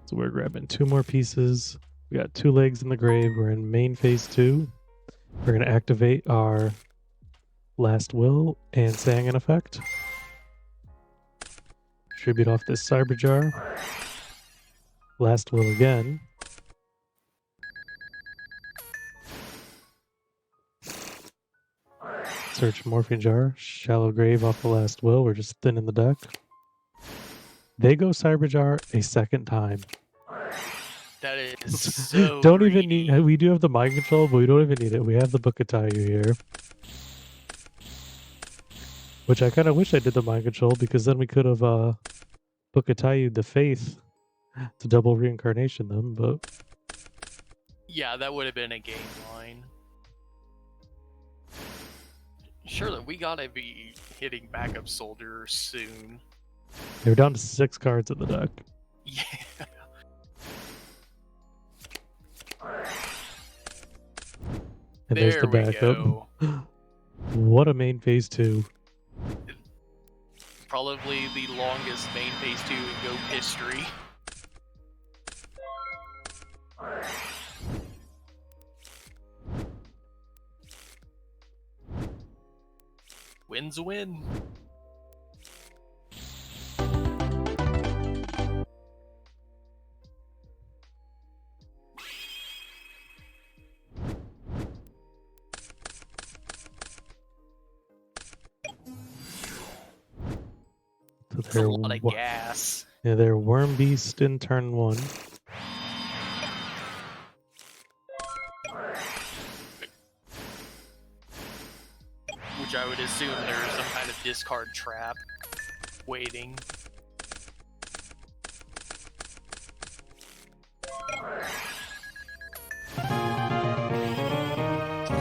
A: So we're grabbing 2 more pieces. We got 2 legs in the grave. We're in main phase 2. We're going to activate our Last Will and Sang in effect. Tribute off this Cyberjar. Last Will again. Search Morphine Jar, Shallow Grave off the last will. We're just thinning the deck. They go Cyber Jar a second time.
B: That is so
A: Don't
B: greedy.
A: even need. We do have the mind control, but we don't even need it. We have the Book of Tayu here. Which I kind of wish I did the mind control, because then we could have Book of Tayu the Faith to double reincarnation them, but
B: Yeah, that would have been a game line. Surely we gotta be hitting backup soldiers soon.
A: they're down to 6 cards in the deck.
B: Yeah.
A: And there's the backup. What a main phase 2.
B: Probably the longest main phase 2 in Go history. Win's a win.
A: So
B: That's a lot of gas.
A: Yeah, they're Worm Beast in turn 1.
B: Which I would assume there's some kind of discard trap waiting.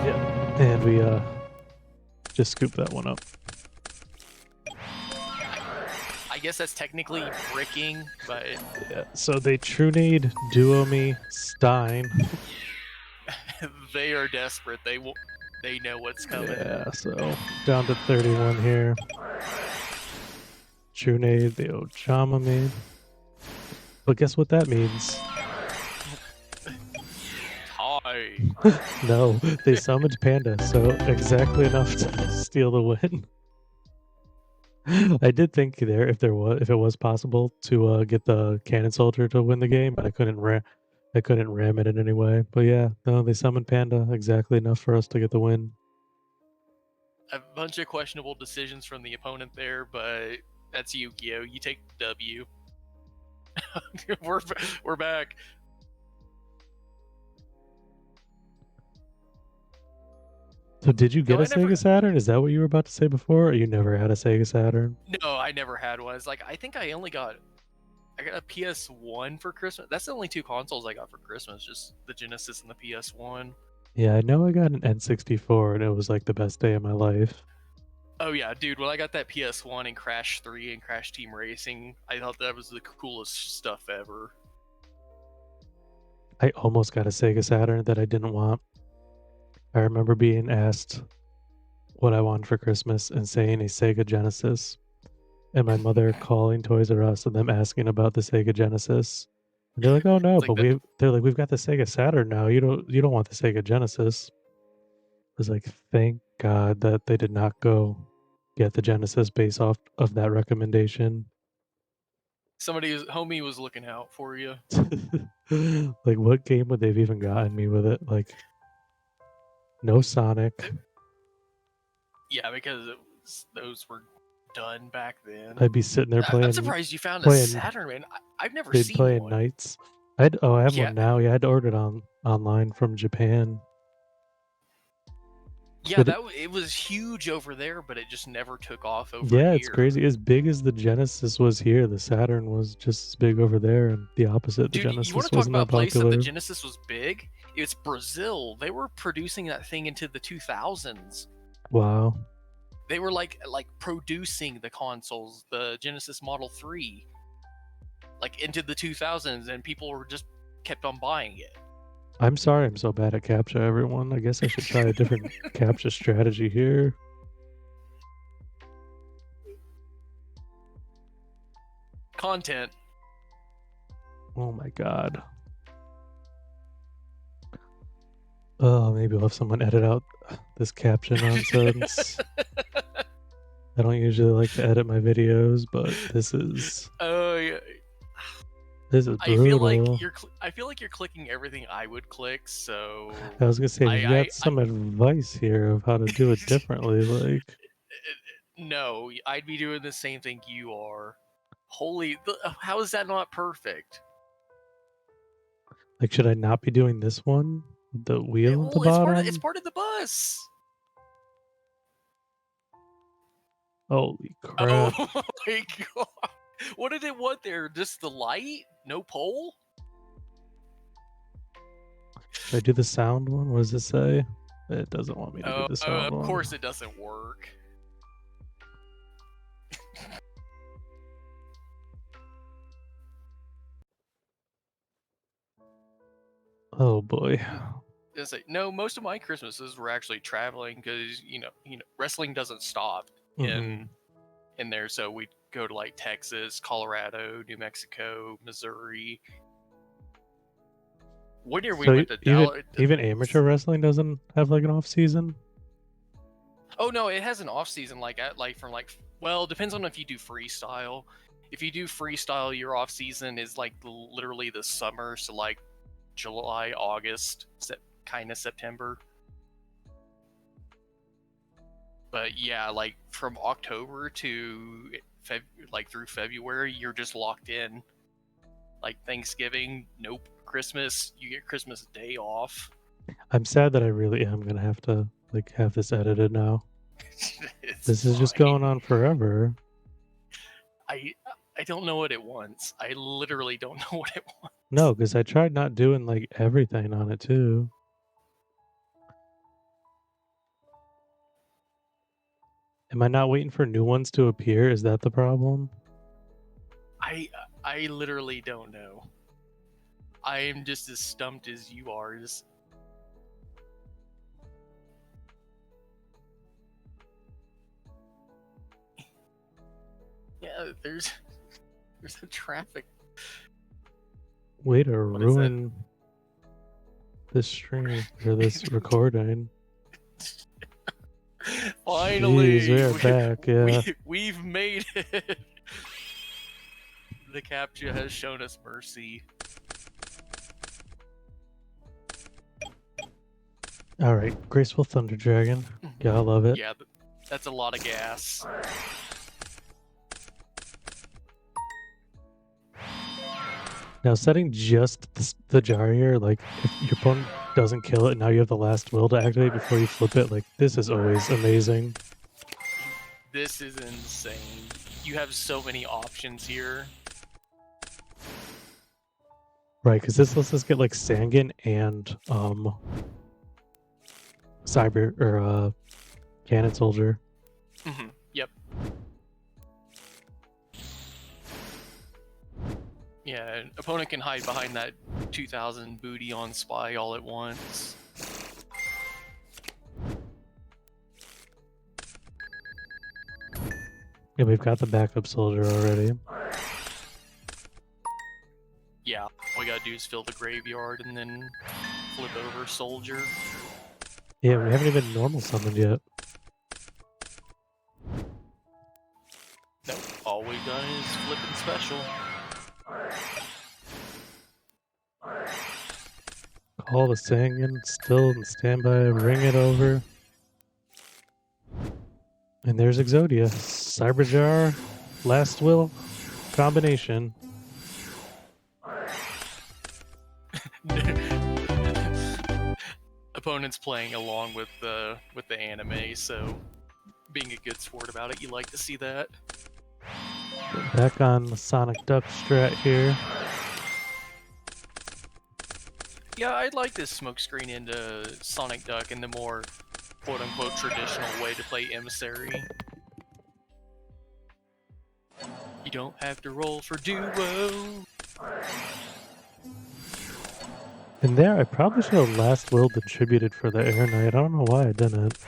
A: Yeah, and we just scoop that one up.
B: I guess that's technically bricking, but
A: Yeah, so they True Need, Duo Me, Stein.
B: they are desperate. They know what's coming.
A: Yeah, so down to 31 here. True Need, the Ojama Me. But guess what that means?
B: Tie.
A: No, they summoned Panda, so exactly enough to steal the win. I did think there if it was possible to get the Cannon Soldier to win the game, but I couldn't ram it in any way. But yeah, no, they summoned Panda exactly enough for us to get the win.
B: A bunch of questionable decisions from the opponent there, but that's Yu-Gi-Oh! You take W. We're back.
A: So did you get
B: No,
A: a Sega Saturn? Is that what you were about to say before, or you never had a Sega Saturn?
B: No, I never had one. It's like I think I got a PS1 for Christmas. That's the only 2 consoles I got for Christmas, just the Genesis and the PS1.
A: Yeah, I know I got an N64 and it was like the best day of my life.
B: Oh yeah, dude, when I got that PS1 and Crash 3 and Crash Team Racing, I thought that was the coolest stuff ever.
A: I almost got a Sega Saturn that I didn't want. I remember being asked what I wanted for Christmas and saying a Sega Genesis, and my mother calling Toys R Us and them asking about the Sega Genesis. And they're like, "Oh no,
B: It's like
A: but they're like, we've got the Sega Saturn now. You don't want the Sega Genesis." I was like, thank God that they did not go get the Genesis based off of that recommendation.
B: homie was looking out for you.
A: Like, what game would they've even gotten me with it? Like, no Sonic.
B: Yeah, because those were done back then.
A: I'd be sitting there playing.
B: I'm surprised you found a Saturn, man. I've never seen one.
A: They'd play Knights. I have one now. Yeah, I'd ordered it online from Japan.
B: Yeah, it was huge over there, but it just never took off over here.
A: Yeah, it's crazy. As big as the Genesis was here, the Saturn was just as big over there, and the opposite.
B: Dude,
A: the Genesis
B: you want to talk
A: wasn't
B: about a
A: that
B: place that
A: popular.
B: the Genesis was big? It's Brazil. They were producing that thing into the 2000s.
A: Wow.
B: They were like producing the consoles, the Genesis Model 3, like into the 2000s, and people were just kept on buying it.
A: I'm sorry I'm so bad at CAPTCHA, everyone. I guess I should try a different CAPTCHA strategy here.
B: Content.
A: Oh my god. Oh, maybe we'll have someone edit out this CAPTCHA nonsense. I don't usually like to edit my videos, but this is...
B: Oh, yeah.
A: This is
B: I feel like
A: brutal.
B: I feel like you're clicking everything I would click. So
A: I was gonna say, if you got
B: I
A: some advice here of how to do it differently, like
B: no, I'd be doing the same thing you are. Holy, how is that not perfect?
A: should I not be doing this one with the wheel at the
B: Well, it's
A: bottom?
B: part of the bus.
A: Holy
B: Oh
A: crap!
B: my god! What did it want there? Just the light? No pole?
A: Should I do the sound one? What does it say? It doesn't want me to do the sound
B: Of
A: one.
B: course it doesn't work.
A: Oh boy.
B: It's like, no, most of my Christmases were actually traveling because wrestling doesn't stop
A: Mm-hmm.
B: in there. So we'd go to like Texas, Colorado, New Mexico, Missouri. One year we
A: So
B: went to
A: even
B: Dallas.
A: even amateur wrestling doesn't have like an off season.
B: Oh no, it has an off season well, depends on if you do freestyle. If you do freestyle, your off season is like literally the summer, so like July, August, kind of September. But yeah, like from October to through February, you're just locked in. Like Thanksgiving, nope. Christmas, you get Christmas Day off.
A: I'm sad that I really am gonna have to like have this edited now.
B: It's
A: This is just
B: fine.
A: going on forever.
B: I I don't know what it wants. I literally don't know what it wants.
A: No, because I tried not doing like everything on it too. Am I not waiting for new ones to appear? Is that the problem?
B: I literally don't know. I am just as stumped as you are. Yeah, there's a traffic.
A: Way to
B: What is it?
A: ruin this stream or this recording.
B: Finally,
A: Jeez, we are back. Yeah.
B: we've made it. The captcha has shown us mercy.
A: All right, Graceful Thunder Dragon. Gotta love it.
B: Yeah, that's a lot of gas.
A: Now, setting just the jar here, like if your opponent doesn't kill it, now you have the last will to activate before you flip it. Like this is always amazing.
B: This is insane. You have so many options here.
A: Right, because this lets us get like Sangan and Cyber or Cannon Soldier.
B: Yep. Yeah, an opponent can hide behind that 2000 booty on spy all at once.
A: Yeah, we've got the backup soldier already.
B: Yeah, all we gotta do is fill the graveyard and then flip over soldier.
A: Yeah, we haven't even normal summoned yet.
B: Nope, all we've done is flipping special.
A: Call the Sangan, still in standby, ring it over. And there's Exodia. Cyberjar, Last Will, combination.
B: Opponents playing along with the anime, so being a good sport about it, you like to see that.
A: Back on the Sonic Duck strat here.
B: Yeah, I'd like this smokescreen into Sonic Duck in the more quote-unquote traditional way to play Emissary. You don't have to roll for duo.
A: And there, I probably should have Last Will distributed for the Air Knight. I don't know why I didn't.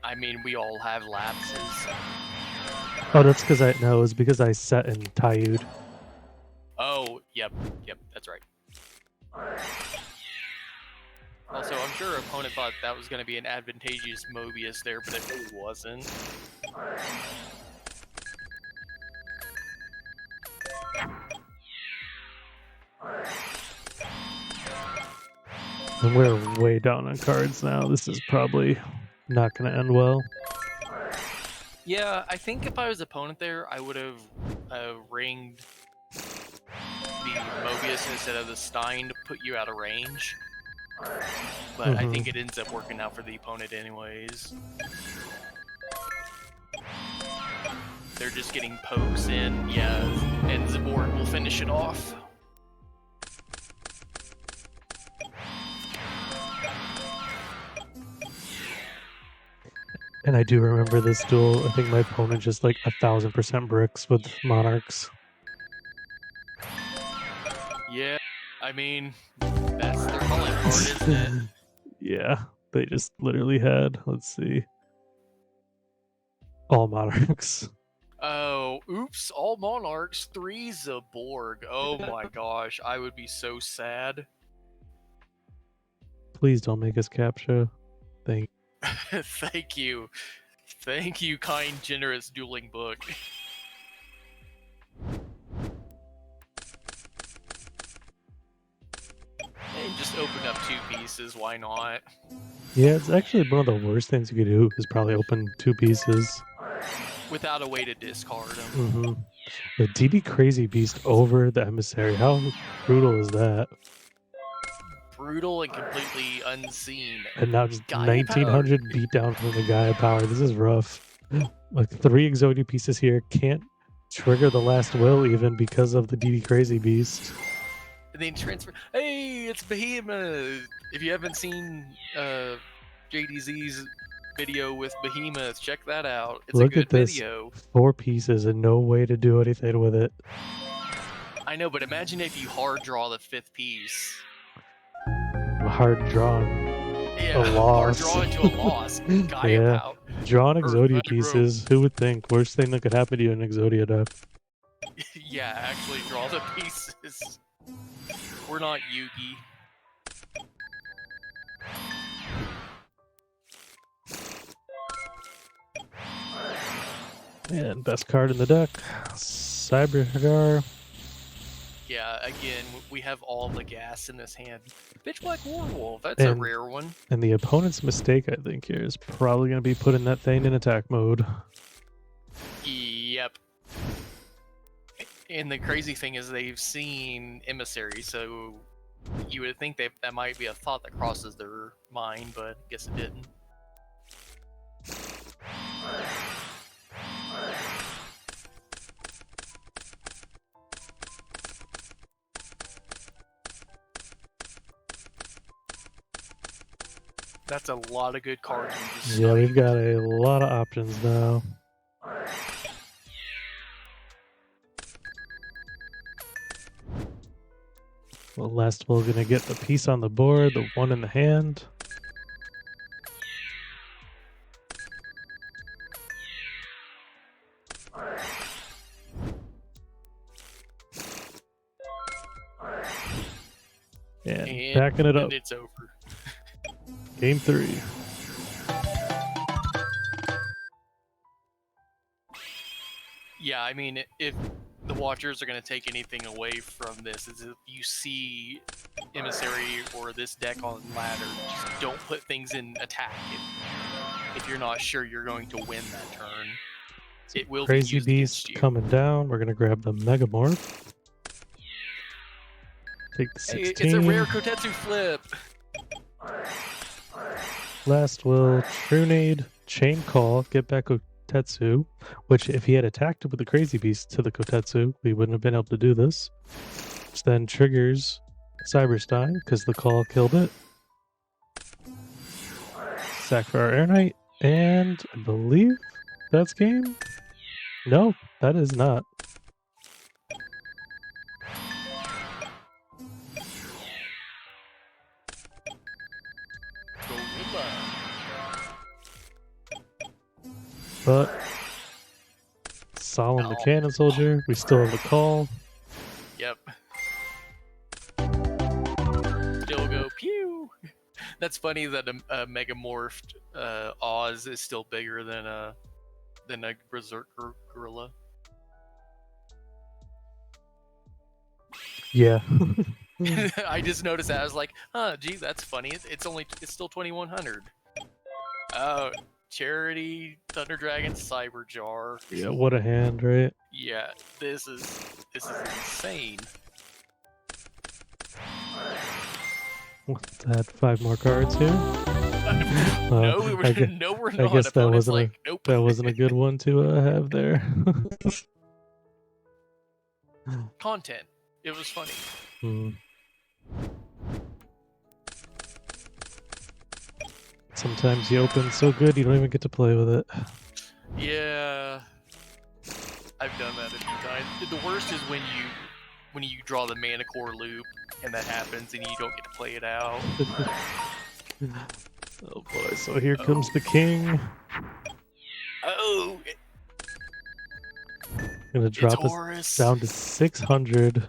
B: I mean, we all have lapses.
A: Oh, that's because it was because I set in Tayud.
B: Oh, yep, that's right. Also, I'm sure our opponent thought that was going to be an advantageous Mobius there, but it wasn't.
A: And we're way down on cards now. This is probably not going to end well.
B: Yeah, I think if I was opponent there, I would have ringed the Mobius instead of the Stein to put you out of range. But I think it ends up working out for the opponent anyways. They're just getting pokes in, yeah, and the board will finish it off.
A: And I do remember this duel. I think my opponent just like 1000% bricks with Monarchs.
B: Yeah, I mean, that's their calling card, isn't it?
A: Yeah, they just literally had, let's see, all Monarchs.
B: Oh, oops, all Monarchs, 3 Zaborg. Oh my gosh, I would be so sad.
A: Please don't make us capture. Thank
B: Thank you. Thank you, kind, generous dueling book. And just open up 2 pieces, why not?
A: Yeah, it's actually one of the worst things you could do is probably open 2 pieces.
B: Without a way to discard them.
A: The DB Crazy Beast over the Emissary. How brutal is that?
B: Brutal and completely unseen.
A: And now just
B: Gaia
A: 1900 beatdown from the Gaia power. This is rough. Like 3 Exodia pieces here. Can't trigger the last will even because of the DB Crazy Beast.
B: And then transfer. Hey, it's Behemoth! If you haven't seen JDZ's video with Behemoth, check that out. It's
A: Look
B: a good
A: at this.
B: video.
A: 4 pieces and no way to do anything with it.
B: I know, but imagine if you hard draw the 5th piece.
A: Hard drawn.
B: Yeah,
A: a loss.
B: Hard draw into a loss. Gaia power.
A: Drawn Exodia pieces. Who would think? Worst thing that could happen to you in Exodia deck.
B: Yeah, actually draw the pieces. We're not Yugi.
A: And best card in the deck, Cybergar.
B: Yeah, again, we have all the gas in this hand. Pitch Black Warwolf, that's a rare one.
A: And the opponent's mistake, I think, here is probably going to be putting that thing in attack mode.
B: Yep. And the crazy thing is they've seen Emissary, so you would think that might be a thought that crosses their mind, but I guess it didn't. That's a lot of good cards.
A: Yeah, we've got a lot of options now. Well, last we're gonna get the piece on the board, the 1 in the hand. And backing it up.
B: And it's over.
A: Game 3.
B: Yeah, I mean, if the watchers are going to take anything away from this, is if you see Emissary or this deck on ladder, just don't put things in attack if you're not sure you're going to win that turn. It will
A: Crazy
B: be used
A: Beast coming down. We're going to grab the Megamorph. Take the 16.
B: Hey, it's a rare Kotetsu flip.
A: Last will, Trunade, Chain Call, get back Kotetsu, which if he had attacked with the Crazy Beast to the Kotetsu, we wouldn't have been able to do this. Which then triggers Cyberstein, because the call killed it. Sack for our Air Knight, and I believe that's game? No, that is not. But Solemn the Cannon Soldier, we still have the call.
B: Yep. Still go pew. That's funny that a megamorphed Oz is still bigger than a berserker gorilla.
A: Yeah.
B: I just noticed that. I was like, huh, gee, that's funny. It's still 2100. Oh, Charity, Thunder Dragon, Cyber Jar.
A: Yeah, what a hand, right?
B: Yeah, this is insane.
A: What's that? 5 more cards here.
B: No,
A: I
B: we're
A: I
B: not.
A: guess that
B: Opponent's
A: wasn't
B: like, nope.
A: that wasn't a good one to have there.
B: Content. It was funny.
A: Hmm. Sometimes you open so good you don't even get to play with it.
B: Yeah, I've done that a few times. The worst is when you draw the mana core loop and that happens and you don't get to play it out.
A: Oh boy, so here comes the king.
B: Oh,
A: Gonna drop us
B: Horus.
A: down to 600.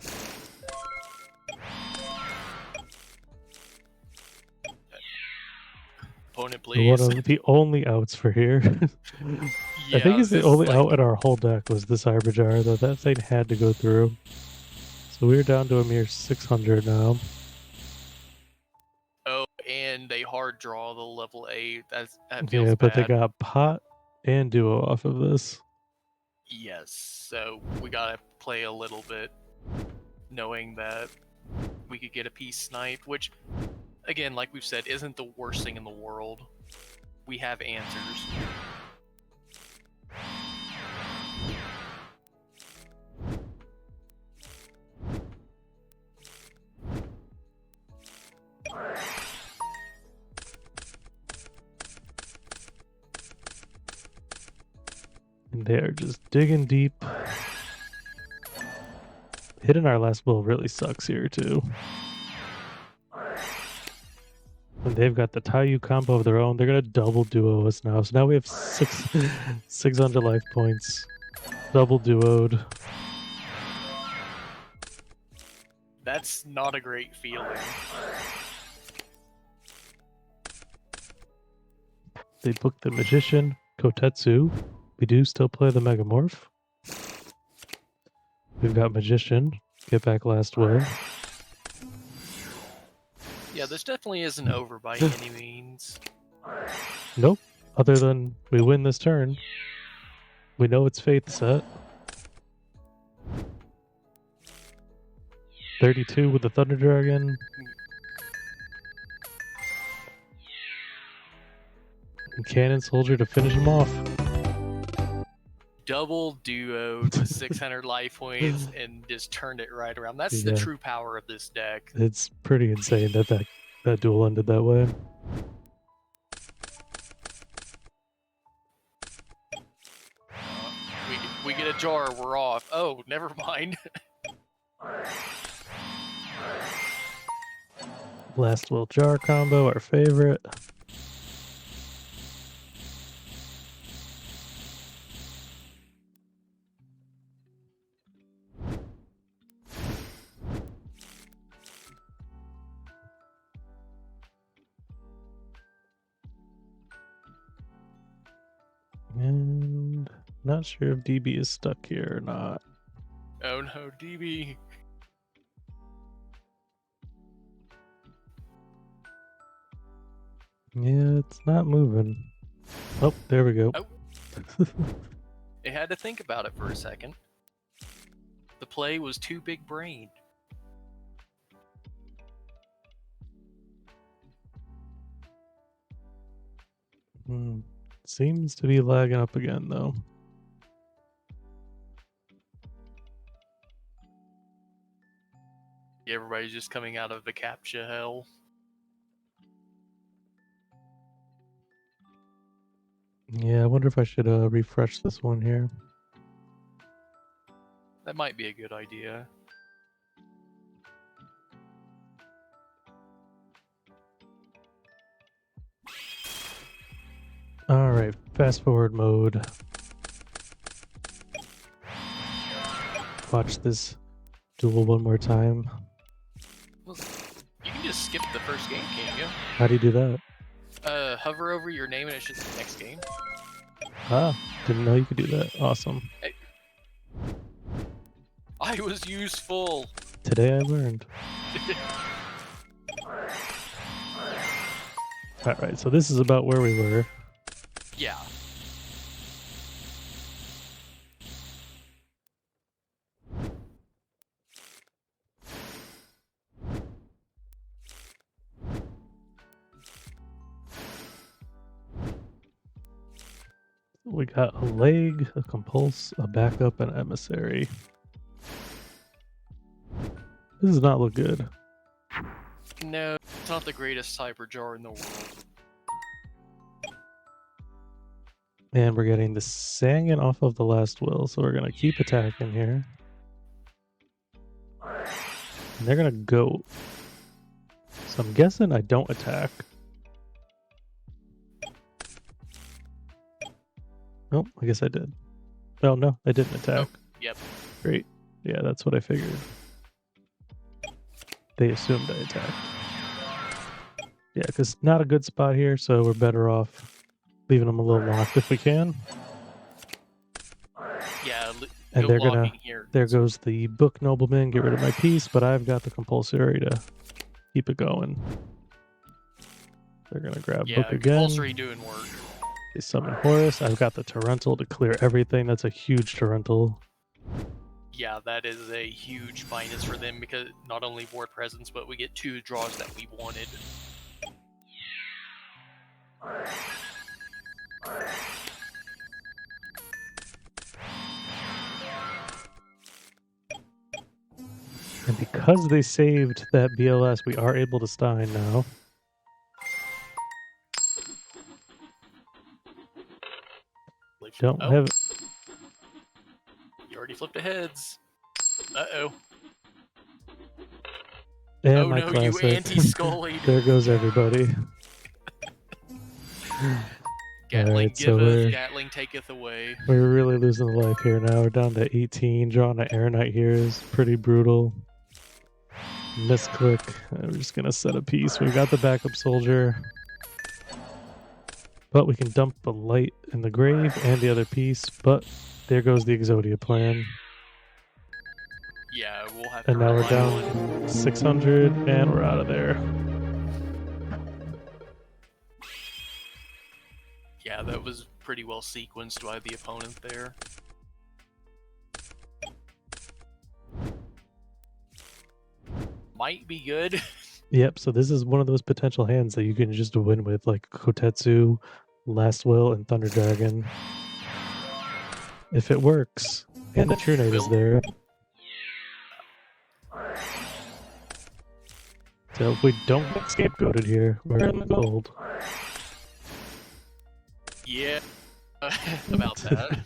B: Opponent,
A: One
B: please.
A: of the only outs for here.
B: Yeah,
A: I think it's the
B: this
A: only
B: is
A: out in our whole deck was the Cyber Jar, though that thing had to go through. So we're down to a mere 600 now.
B: Oh, and they hard draw the level 8. That feels
A: Yeah,
B: bad.
A: but they got pot and duo off of this.
B: Yes, so we gotta play a little bit, knowing that we could get a piece sniped, which, again, like we've said, isn't the worst thing in the world. We have answers.
A: And they are just digging deep. Hitting our last will really sucks here, too. And they've got the Taiyu combo of their own. They're going to double duo us now. So now we have 600 life points. Double duoed.
B: That's not a great feeling.
A: They booked the Magician, Kotetsu. We do still play the Megamorph. We've got Magician, Get Back Last Will.
B: Yeah, this definitely isn't over by any means.
A: Nope. Other than we win this turn. We know it's Faith set. 32 with the Thunder Dragon. And Cannon Soldier to finish him off.
B: Double duoed with 600 life points and just turned it right around. That's the true power of this deck.
A: It's pretty insane that duel ended that way.
B: We get a jar, we're off. Oh, never mind.
A: Last Will Jar combo, our favorite. And not sure if DB is stuck here or not.
B: Oh no, DB.
A: Yeah, it's not moving. Oh, there we go.
B: Oh. It had to think about it for a second. The play was too big brained.
A: Seems to be lagging up again, though.
B: Everybody's just coming out of the CAPTCHA hell.
A: Yeah, I wonder if I should refresh this one here.
B: That might be a good idea.
A: Alright, fast forward mode. Watch this duel one more time.
B: Well, you can just skip the first game, can't you?
A: How do you do that?
B: Hover over your name and it's just the next game.
A: Ah, didn't know you could do that. Awesome.
B: Hey. I was useful.
A: Today I learned. Alright, so this is about where we were.
B: Yeah.
A: We got a leg, a compulse, a backup, and emissary. This does not look good.
B: No, it's not the greatest cyber jar in the world.
A: And we're getting the Sangin off of the last will, so we're gonna keep attacking here. And they're gonna go. So I'm guessing I don't attack. Oh, I guess I did. Oh no, I didn't attack.
B: Oh, yep.
A: Great. Yeah, that's what I figured. They assumed I attacked. Yeah, because not a good spot here, so we're better off leaving them a little locked if we can.
B: Yeah,
A: And
B: no
A: they're gonna.
B: locking here.
A: There goes the book nobleman. Get rid of my piece, but I've got the compulsory to keep it going. They're gonna grab book again.
B: Compulsory doing work.
A: They summon Horus. I've got the Torrential to clear everything. That's a huge Torrential.
B: Yeah, that is a huge minus for them because not only ward presence, but we get 2 draws that we wanted.
A: And because they saved that BLS, we are able to Stein now. Don't have.
B: You already flipped the heads. Uh-oh.
A: And
B: oh
A: my
B: no,
A: classic.
B: you anti-Skully.
A: There goes everybody.
B: Gatling
A: right,
B: giveth, Gatling taketh away.
A: We're really losing the life here now. We're down to 18. Drawing an Air Knight here is pretty brutal. Misclick. We're just going to set a piece. We've got the backup soldier. But we can dump the light in the grave and the other piece. But there goes the Exodia plan.
B: Yeah, we'll have to.
A: And now we're down 600 and we're out of there.
B: Yeah, that was pretty well sequenced by the opponent there. Might be good.
A: Yep, so this is one of those potential hands that you can just win with, like Kotetsu, Last Will, and Thunder Dragon. If it works. And the True Knight is there. So if we don't get scapegoated here, we're in the gold.
B: Yeah, about that.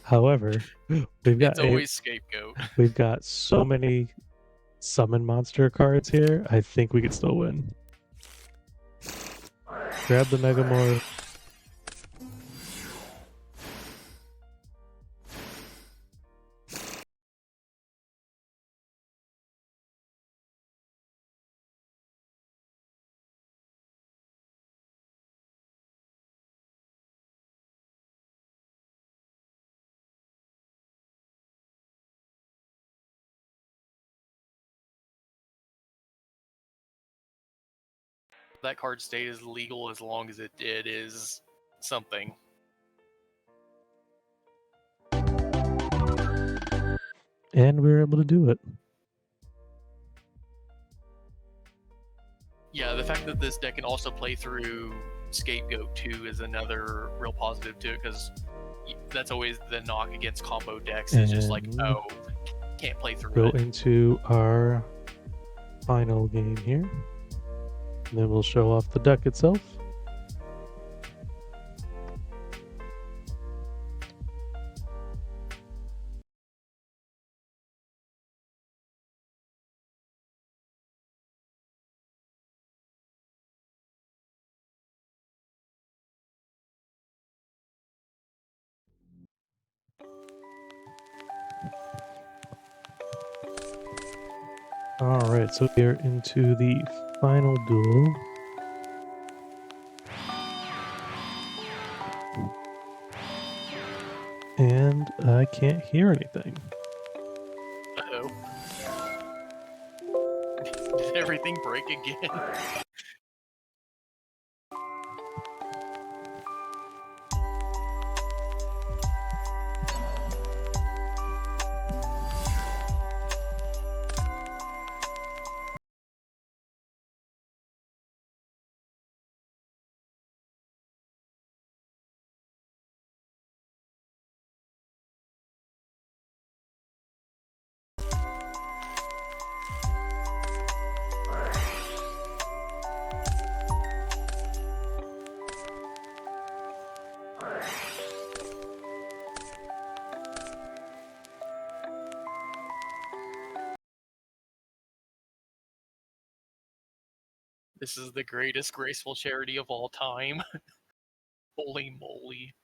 A: However,
B: it's always scapegoat.
A: We've got so many summon monster cards here. I think we could still win. Grab the Megamorph.
B: That card stayed as legal as long as it did is something.
A: And we were able to do it.
B: Yeah, the fact that this deck can also play through Scapegoat too is another real positive to it, because that's always the knock against combo decks. It's just like, oh, can't play through
A: go
B: it.
A: Go into our final game here. And then we'll show off the deck itself. Alright, so we're into the final duel. And I can't hear anything.
B: Uh-oh. anything break again? This is the greatest graceful charity of all time. Holy moly.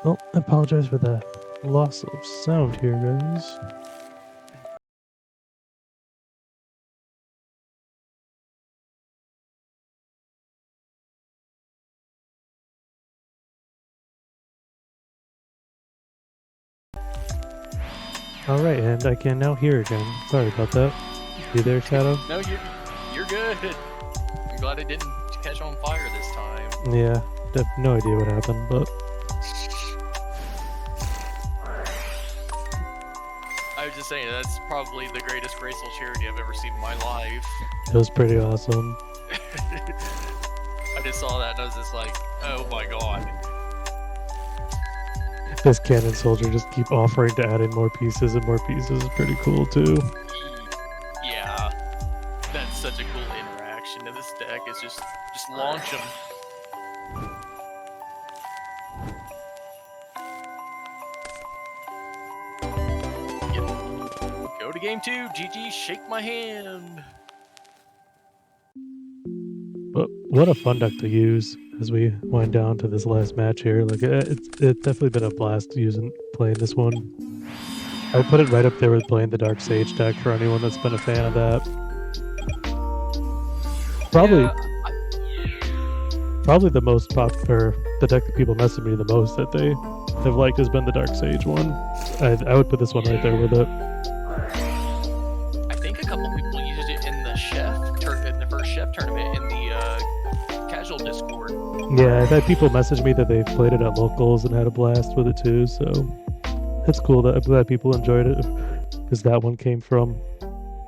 A: Well, I apologize for the loss of sound here, guys. Alright, and I can now hear again. Sorry about that. You there, Shadow?
B: No, you're good. I'm glad it didn't catch on fire this time.
A: Yeah, I have no idea what happened, but
B: I was just saying, that's probably the greatest graceful charity I've ever seen in my life.
A: it was pretty awesome.
B: I just saw that and I was just like, oh my god.
A: This cannon soldier just keep offering to add in more pieces and more pieces is pretty cool too.
B: Yeah, that's such a cool interaction in this deck. It's just launch them. Go to game 2, GG, shake my hand.
A: But what a fun deck to use as we wind down to this last match here. Like it's definitely been a blast playing this one. I would put it right up there with playing the Dark Sage deck for anyone that's been a fan of that. Probably, probably the most popular, the deck that people message me the most that they have liked has been the Dark Sage one. I would put this one right there with it.
B: I think a couple people used it in the first chef tournament in the casual Discord.
A: Yeah, I've had people message me that they've played it at locals and had a blast with it too, so it's cool that I'm glad people enjoyed it, because that one came from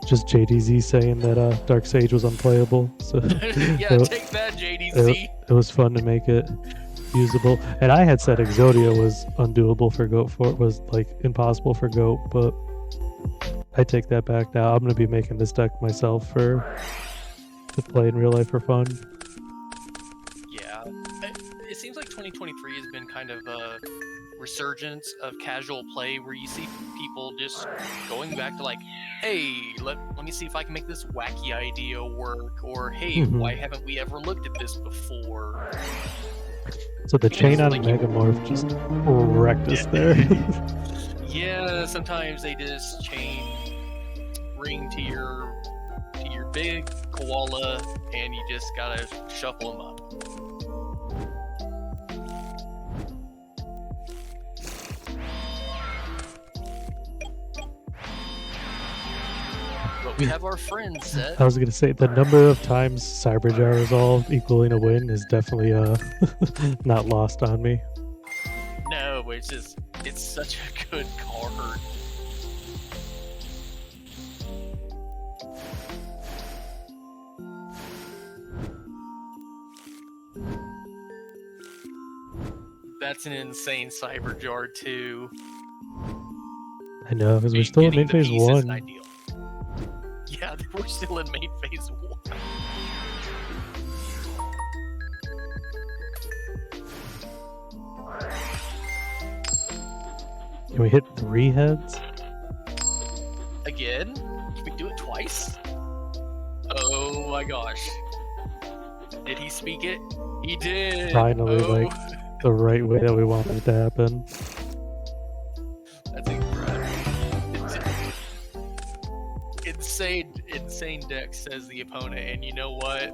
A: just JDZ saying that Dark Sage was unplayable. So
B: yeah, take that, JDZ.
A: It was fun to make it usable, and I had said Exodia was undoable for Goat, was like impossible for Goat, but I take that back now. I'm gonna be making this deck myself to play in real life for fun.
B: Yeah, it seems like 2023 has been kind of a resurgence of casual play where you see people just going back to like, hey, let me see if I can make this wacky idea work, or hey, why haven't we ever looked at this before?
A: So the chain on Megamorph just wrecked us there.
B: Yeah, sometimes they just chain ring to your big koala, and you just gotta shuffle them up. But we have our friends set.
A: I was gonna say the number of times Cyberjar resolved equaling a win is definitely not lost on me.
B: No, it's such a good card. That's an insane Cyberjar too.
A: I know, because we're still in main phase 1.
B: Yeah, we're still in main phase 1.
A: Can we hit 3 heads?
B: Again? Can we do it twice? Oh my gosh. Did he speak it? He did!
A: Finally,
B: Oh,
A: like, the right way that we wanted it to happen.
B: that's incredible. Insane deck, says the opponent, and you know what?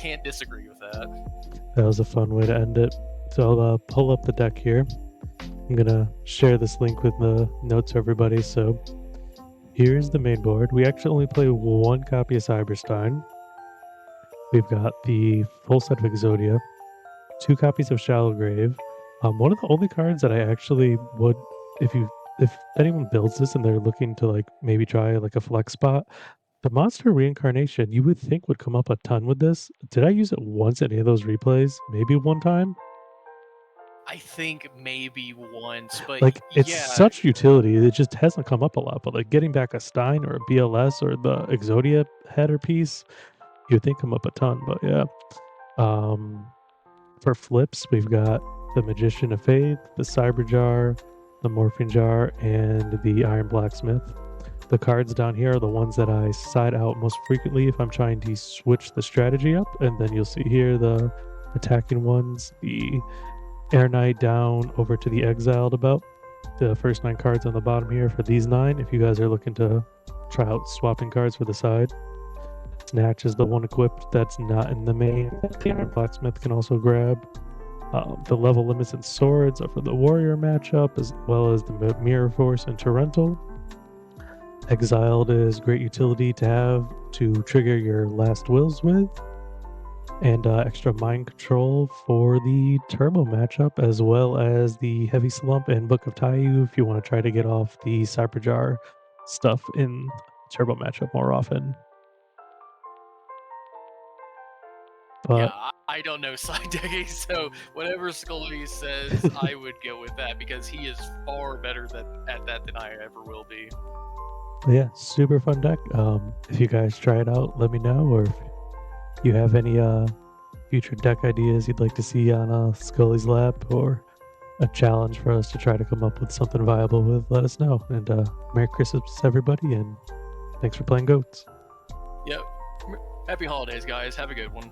B: Can't disagree with that.
A: That was a fun way to end it. So I'll pull up the deck here. I'm gonna share this link with the notes for everybody. So here's the main board. We actually only play 1 copy of Cyberstein. We've got the full set of Exodia, 2 copies of Shallow Grave. One of the only cards that I actually would, if anyone builds this and they're looking to like maybe try like a flex spot, the monster reincarnation you would think would come up a ton with this. Did I use it once in any of those replays? Maybe one time.
B: I think maybe once, but
A: Like it's
B: yeah,
A: such utility. It just hasn't come up a lot. But like getting back a Stein or a BLS or the Exodia header piece, you would think come up a ton. But yeah. Um, for flips, we've got the Magician of Faith, the Cyber Jar, the Morphine Jar, and the Iron Blacksmith. The cards down here are the ones that I side out most frequently if I'm trying to switch the strategy up. And then you'll see here the attacking ones, the Air Knight down over to the Exiled about. The first 9 cards on the bottom here for these 9, if you guys are looking to try out swapping cards for the side. Snatch is the one equipped that's not in the main. The Iron Blacksmith can also grab. The level limits and swords are for the warrior matchup, as well as the mirror force and torrential. Exiled is great utility to have to trigger your last wills with, and extra mind control for the turbo matchup, as well as the heavy slump and Book of Taiyu if you want to try to get off the Cyberjar stuff in turbo matchup more often. But
B: yeah, I don't know side decking, so whatever Skully says, I would go with that because he is far better at that than I ever will be.
A: yeah, super fun deck. If you guys try it out, let me know, or if you have any future deck ideas you'd like to see on Skully's lap, or a challenge for us to try to come up with something viable with, let us know. And Merry Christmas, everybody, and thanks for playing Goats.
B: Yep. Happy holidays, guys. Have a good one.